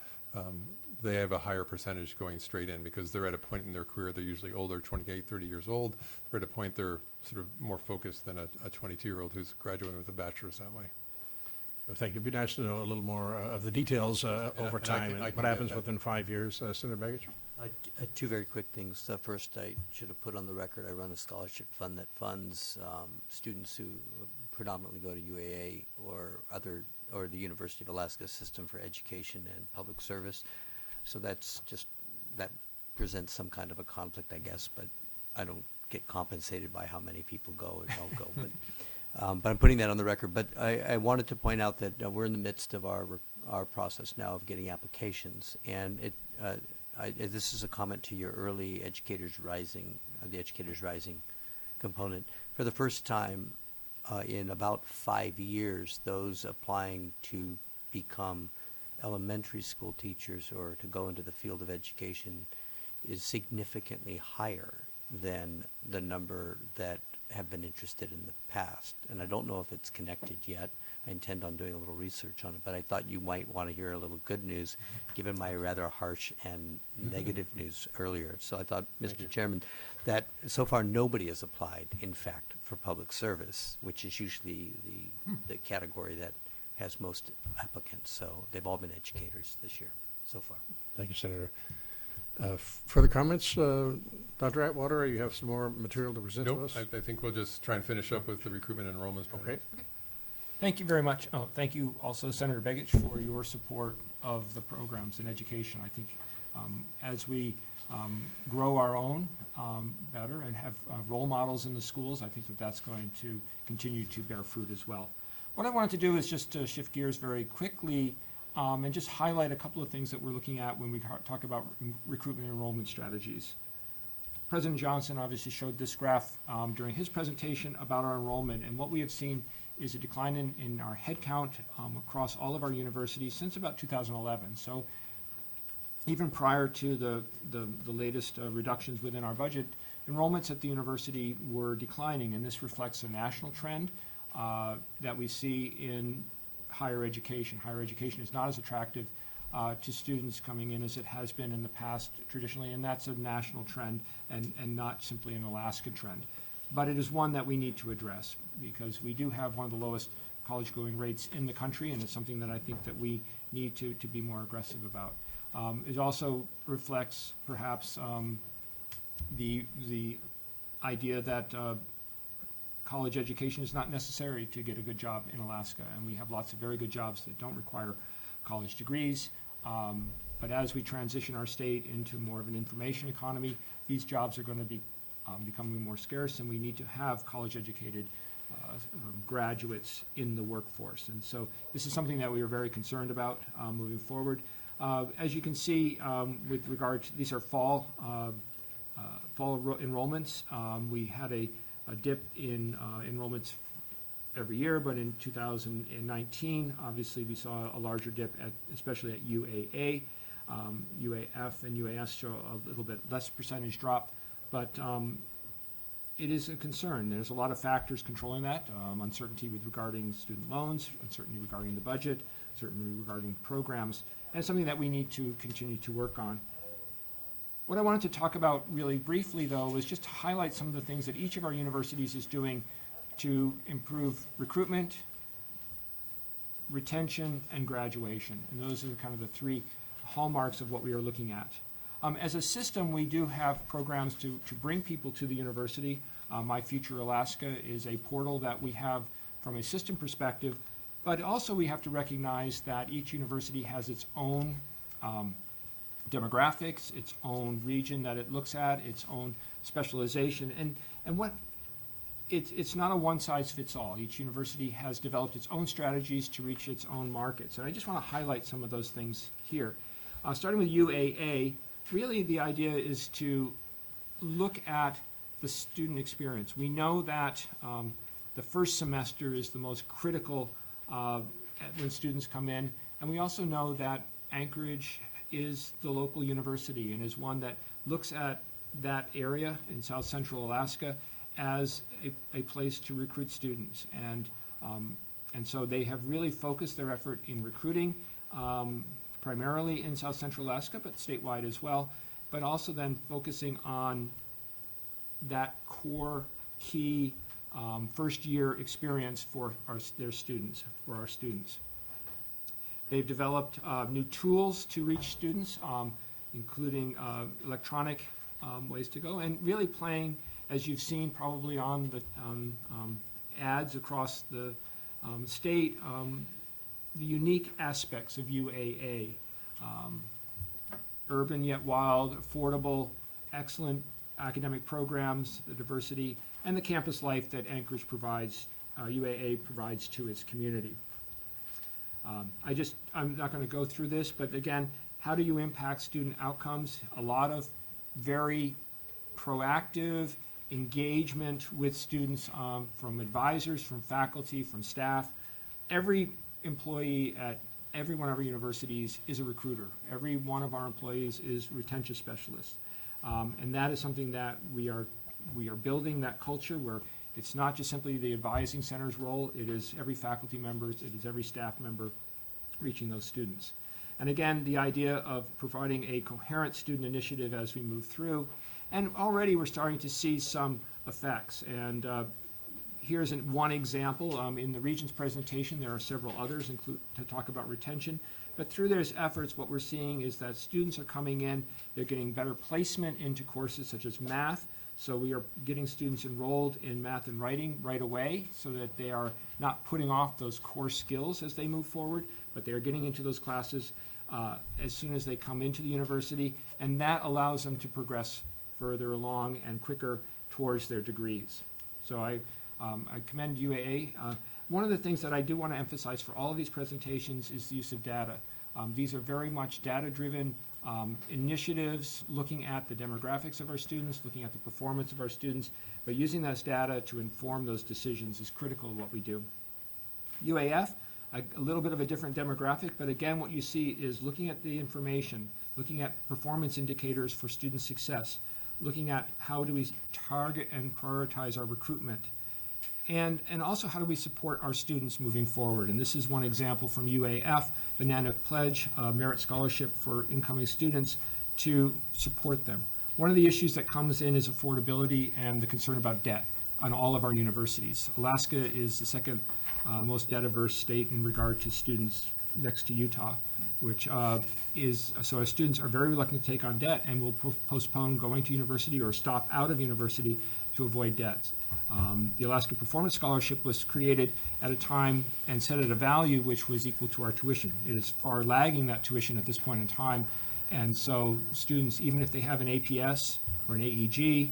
they have a higher percentage going straight in because they're at a point in their career, they're usually older, 28, 30 years old. They're at a point they're sort of more focused than a 22-year-old who's graduating with a bachelor's that way. Well, thank you. It'd be nice to know a little more of the details over time I and can what get happens that. within 5 years. Senator Begich? Two very quick things. First, I should have put on the record, I run a scholarship fund that funds students who predominantly go to UAA or the University of Alaska System for Education and Public Service. So that presents some kind of a conflict, I guess, but I don't get compensated by how many people go or don't go. But I'm putting that on the record. But I wanted to point out that we're in the midst of our process now of getting applications, and this is a comment to your early Educators Rising, the Educators Rising component. For the first time in about 5 years, those applying to become elementary school teachers or to go into the field of education is significantly higher than the number that have been interested in the past. And I don't know if it's connected yet. I intend on doing a little research on it, but I thought you might want to hear a little good news given my rather harsh and negative news earlier. So I thought, Mr. Chairman, that so far nobody has applied, in fact, for public service, which is usually the category that has most applicants. So they've all been educators this year so far. Thank you, Senator. Further comments? Dr. Atwater, you have some more material to present to Nope, us? I think we'll just try and finish up with the recruitment and enrollment. Okay. Thank you very much. Oh, thank you also, Senator Begich, for your support of the programs in education. I think as we grow our own better and have role models in the schools, I think that's going to continue to bear fruit as well. What I wanted to do is just to shift gears very quickly and just highlight a couple of things that we're looking at when we talk about recruitment and enrollment strategies. President Johnson obviously showed this graph during his presentation about our enrollment, and what we have seen is a decline in our headcount across all of our universities since about 2011. So even prior to the latest reductions within our budget, enrollments at the university were declining, and this reflects a national trend that we see in higher education. Higher education is not as attractive to students coming in as it has been in the past traditionally, and that's a national trend and not simply an Alaska trend. But it is one that we need to address because we do have one of the lowest college-going rates in the country, and it's something that I think that we need to be more aggressive about. It also reflects perhaps the idea that college education is not necessary to get a good job in Alaska, and we have lots of very good jobs that don't require college degrees. But as we transition our state into more of an information economy, these jobs are going to be becoming more scarce, and we need to have college-educated graduates in the workforce. And so this is something that we are very concerned about moving forward. As you can see, with regard to these are fall enrollments. We had a dip in enrollments every year, but in 2019, obviously, we saw a larger dip, especially at UAA. UAF and UAS show a little bit less percentage drop, but it is a concern. There's a lot of factors controlling that, uncertainty regarding student loans, uncertainty regarding the budget, uncertainty regarding programs, and it's something that we need to continue to work on. What I wanted to talk about really briefly, though, was just to highlight some of the things that each of our universities is doing to improve recruitment, retention, and graduation. And those are kind of the three hallmarks of what we are looking at. As a system, we do have programs to bring people to the university. My Future Alaska is a portal that we have from a system perspective, but also we have to recognize that each university has its own demographics, its own region that it looks at, its own specialization, and what it's not a one-size-fits-all. Each university has developed its own strategies to reach its own markets, and I just want to highlight some of those things here. Starting with UAA, really the idea is to look at the student experience. We know that the first semester is the most critical when students come in, and we also know that Anchorage is the local university and is one that looks at that area in South Central Alaska as a place to recruit students. And so they have really focused their effort in recruiting, primarily in South Central Alaska, but statewide as well, but also then focusing on that core key first-year experience for their students, for our students. They've developed new tools to reach students, including electronic ways to go, and really playing, as you've seen probably on the ads across the state, the unique aspects of UAA. Urban yet wild, affordable, excellent academic programs, the diversity, and the campus life that Anchorage provides, UAA provides to its community. I'm not going to go through this, but again, how do you impact student outcomes? A lot of very proactive engagement with students from advisors, from faculty, from staff. Every employee at every one of our universities is a recruiter. Every one of our employees is retention specialists. And that is something that we are building, that culture where it's not just simply the advising center's role, it is every faculty member, it is every staff member reaching those students. And again, the idea of providing a coherent student initiative as we move through. And already we're starting to see some effects. And here's one example. In the Regents presentation, there are several others to talk about retention. But through those efforts, what we're seeing is that students are coming in, they're getting better placement into courses such as math. So we are getting students enrolled in math and writing right away so that they are not putting off those core skills as they move forward, but they are getting into those classes as soon as they come into the university, and that allows them to progress further along and quicker towards their degrees. So I commend UAA. One of the things that I do want to emphasize for all of these presentations is the use of data. These are very much data-driven initiatives, looking at the demographics of our students, looking at the performance of our students, but using that data to inform those decisions is critical to what we do. UAF, a little bit of a different demographic, but again, what you see is looking at the information, looking at performance indicators for student success, looking at how do we target and prioritize our recruitment. And also, how do we support our students moving forward? And this is one example from UAF, the Nanook Pledge, a merit scholarship for incoming students to support them. One of the issues that comes in is affordability and the concern about debt on all of our universities. Alaska is the second most debt-averse state in regard to students, next to Utah, which so our students are very reluctant to take on debt and will postpone going to university or stop out of university to avoid debts. The Alaska Performance Scholarship was created at a time and set at a value which was equal to our tuition. It is far lagging that tuition at this point in time, and so students, even if they have an APS or an AEG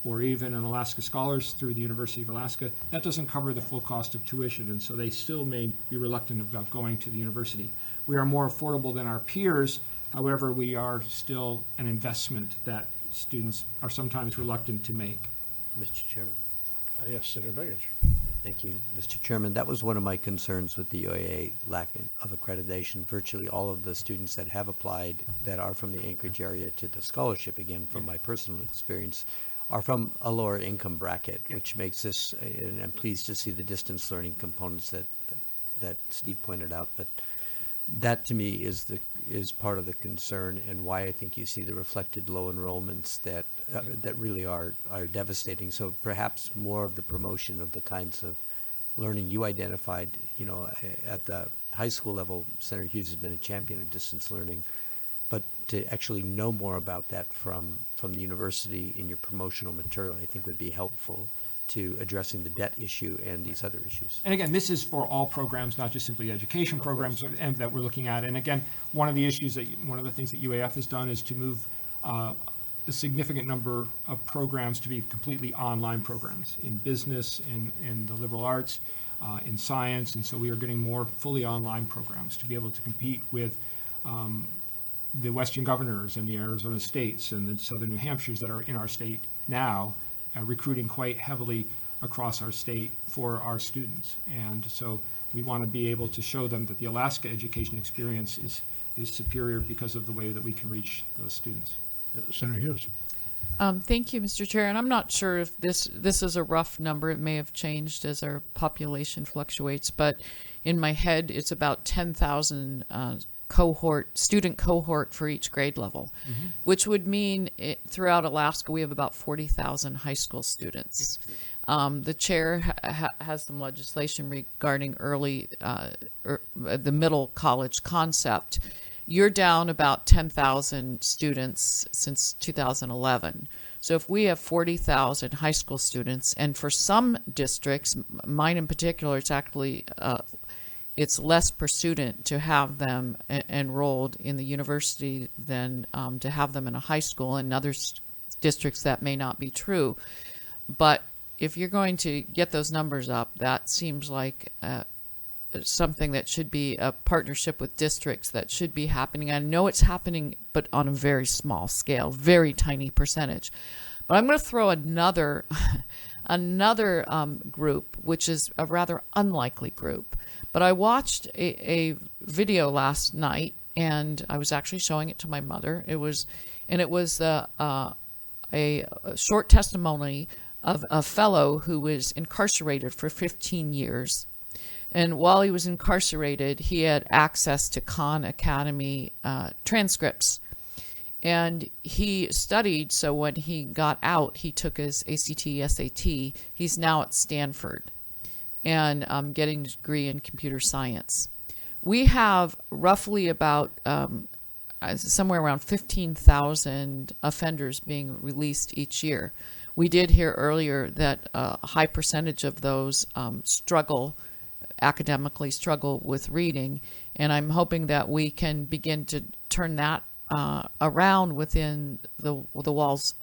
or even an Alaska Scholars through the University of Alaska, that doesn't cover the full cost of tuition, and so they still may be reluctant about going to the university. We are more affordable than our peers, however, we are still an investment that students are sometimes reluctant to make. Mr. Chairman. Yes, Senator Begich. Thank you, Mr. Chairman. That was one of my concerns with the UAA lack of accreditation. Virtually all of the students that have applied that are from the Anchorage area to the scholarship, again, from my personal experience, are from a lower income bracket, which makes this, and I'm pleased to see the distance learning components that Steve pointed out, but that to me is part of the concern and why I think you see the reflected low enrollments that really are devastating. So perhaps more of the promotion of the kinds of learning you identified, at the high school level. Senator Hughes has been a champion of distance learning, but to actually know more about that from the university in your promotional material, I think would be helpful to addressing the debt issue and these other issues. And again, this is for all programs, not just simply education programs and that we're looking at. And again, one of the things that UAF has done is to move a significant number of programs to be completely online programs in business, in the liberal arts, in science. And so we are getting more fully online programs to be able to compete with the Western Governors and the Arizona States and the Southern New Hampshires that are in our state now, recruiting quite heavily across our state for our students. And so we want to be able to show them that the Alaska education experience is superior because of the way that we can reach those students. Senator Hughes. Thank you, Mr. Chair. And I'm not sure if this is a rough number. It may have changed as our population fluctuates, but in my head, it's about 10,000 student cohort for each grade level, which would mean throughout Alaska we have about 40,000 high school students. The chair has some legislation regarding the middle college concept. You're down about 10,000 students since 2011. So if we have 40,000 high school students, and for some districts, mine in particular, it's actually it's less per student to have them enrolled in the university than to have them in a high school. In other districts, that may not be true. But if you're going to get those numbers up, that seems like something that should be a partnership with districts that should be happening. I know it's happening, but on a very small scale, very tiny percentage. But I'm going to throw another group, which is a rather unlikely group. But I watched a video last night, and I was actually showing it to my mother. It was a short testimony of a fellow who was incarcerated for 15 years. And while he was incarcerated, he had access to Khan Academy transcripts. And he studied, so when he got out, he took his ACT, SAT. He's now at Stanford and getting a degree in computer science. We have roughly about somewhere around 15,000 offenders being released each year. We did hear earlier that a high percentage of those academically struggle with reading, and I'm hoping that we can begin to turn that around within the walls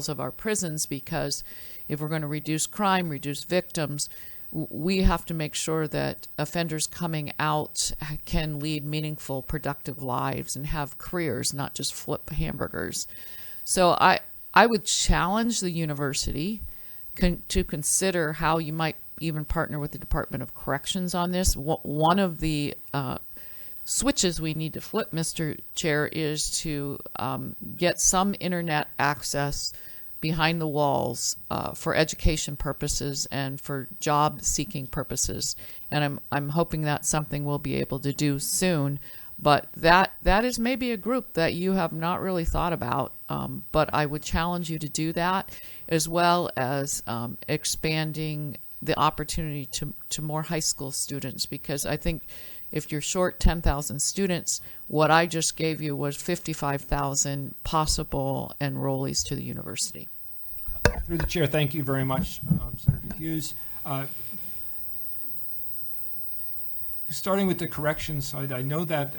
of our prisons, because if we're going to reduce crime, reduce victims, we have to make sure that offenders coming out can lead meaningful, productive lives and have careers, not just flip hamburgers. So I would challenge the university to consider how you might even partner with the Department of Corrections on this. One of the switches we need to flip, Mr. Chair, is to get some internet access behind the walls for education purposes and for job seeking purposes. And I'm hoping that's something we'll be able to do soon. But that is maybe a group that you have not really thought about. But I would challenge you to do that, as well as expanding the opportunity to more high school students, because I think if you're short 10,000 students, what I just gave you was 55,000 possible enrollees to the university. Through the chair, thank you very much, Senator Hughes. Starting with the corrections side, I know that,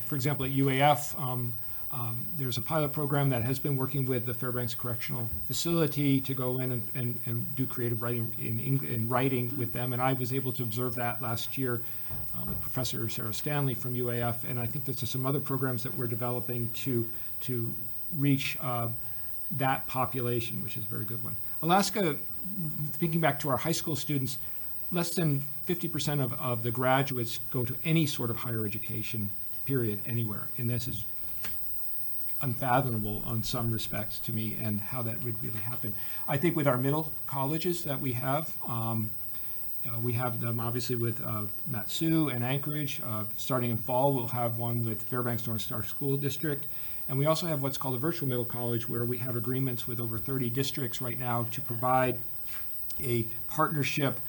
for example, at UAF, there's a pilot program that has been working with the Fairbanks Correctional Facility to go in and do creative writing in writing with them. And I was able to observe that last year with Professor Sarah Stanley from UAF. And I think there's some other programs that we're developing to reach that population, which is a very good one. Alaska, thinking back to our high school students, less than 50% of the graduates go to any sort of higher education, period, anywhere. And this is unfathomable on some respects to me, and how that would really happen. I think with our middle colleges that we have them obviously with Mat-Su and Anchorage. Starting in fall, we'll have one with Fairbanks North Star School District. And we also have what's called a virtual middle college, where we have agreements with over 30 districts right now to provide a partnership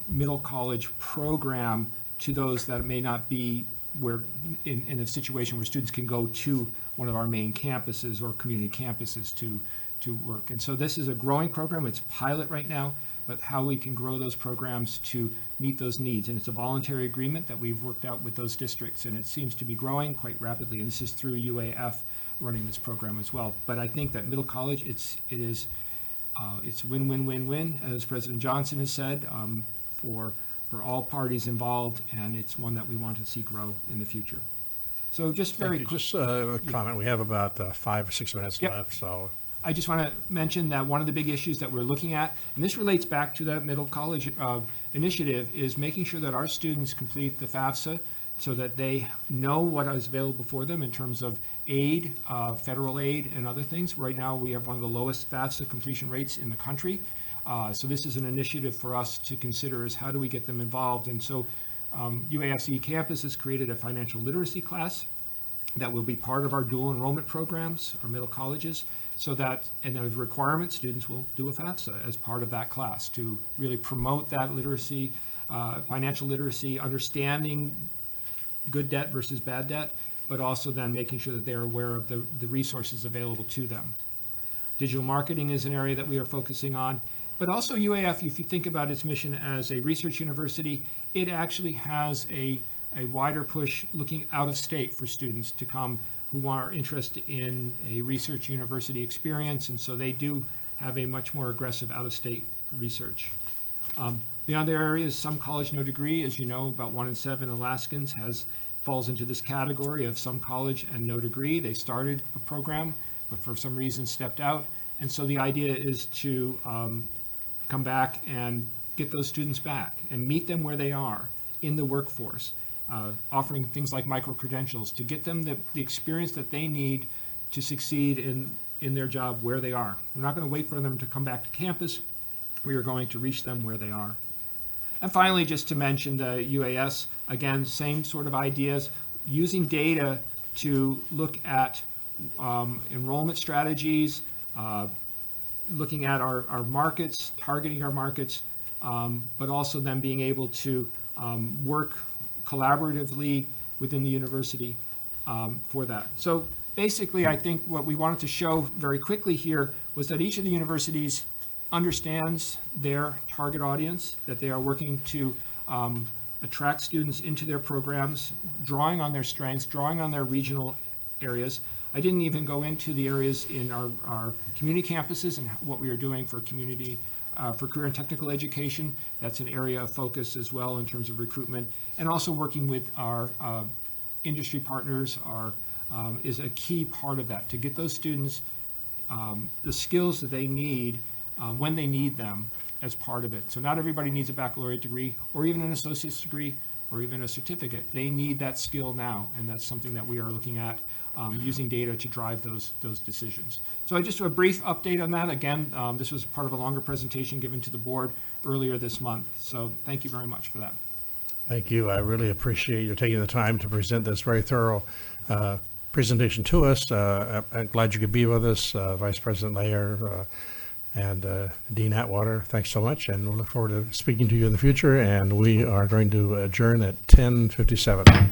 middle college program to those that may not be where in a situation where students can go to one of our main campuses or community campuses to work. And so this is a growing program. It's pilot right now, but how we can grow those programs to meet those needs. And it's a voluntary agreement that we've worked out with those districts, and it seems to be growing quite rapidly. And this is through UAF running this program as well. But I think that middle college, it's win-win-win-win, as President Johnson has said, for all parties involved, and it's one that we want to see grow in the future. So just very quick. Just a comment. We have about 5 or 6 minutes Yep. left, so. I just want to mention that one of the big issues that we're looking at, and this relates back to that middle college initiative, is making sure that our students complete the FAFSA so that they know what is available for them in terms of aid, federal aid, and other things. Right now, we have one of the lowest FAFSA completion rates in the country. So this is an initiative for us to consider, is how do we get them involved? And so UAFC campus has created a financial literacy class that will be part of our dual enrollment programs, our middle colleges, so that, and as requirement, students will do a FAFSA as part of that class to really promote that literacy, financial literacy, understanding good debt versus bad debt, but also then making sure that they're aware of the resources available to them. Digital marketing is an area that we are focusing on, but also UAF, if you think about its mission as a research university, it actually has a wider push looking out of state for students to come who are interested in a research university experience, and so they do have a much more aggressive out-of-state research. The other areas, some college, no degree, as you know, about 1 in 7 Alaskans falls into this category of some college and no degree. They started a program, but for some reason stepped out, and so the idea is to come back and get those students back and meet them where they are in the workforce. Offering things like micro-credentials to get them the experience that they need to succeed in their job where they are. We're not going to wait for them to come back to campus. We are going to reach them where they are. And finally, just to mention the UAS, again, same sort of ideas, using data to look at enrollment strategies, looking at our markets, targeting our markets, but also then being able to work collaboratively within the university for that. So basically, I think what we wanted to show very quickly here was that each of the universities understands their target audience, that they are working to attract students into their programs, drawing on their strengths, drawing on their regional areas. I didn't even go into the areas in our community campuses and what we are doing for community for career and technical education. That's an area of focus as well in terms of recruitment, and also working with our industry partners is a key part of that, to get those students the skills that they need when they need them as part of it. So not everybody needs a baccalaureate degree or even an associate's degree or even a certificate. They need that skill now, and that's something that we are looking at, using data to drive those decisions. So just a brief update on that. Again, this was part of a longer presentation given to the board earlier this month. So thank you very much for that. Thank you. I really appreciate you taking the time to present this very thorough presentation to us. I'm glad you could be with us, Vice President Layer and Dean Atwater. Thanks so much, and we'll look forward to speaking to you in the future. And we are going to adjourn at 10:57.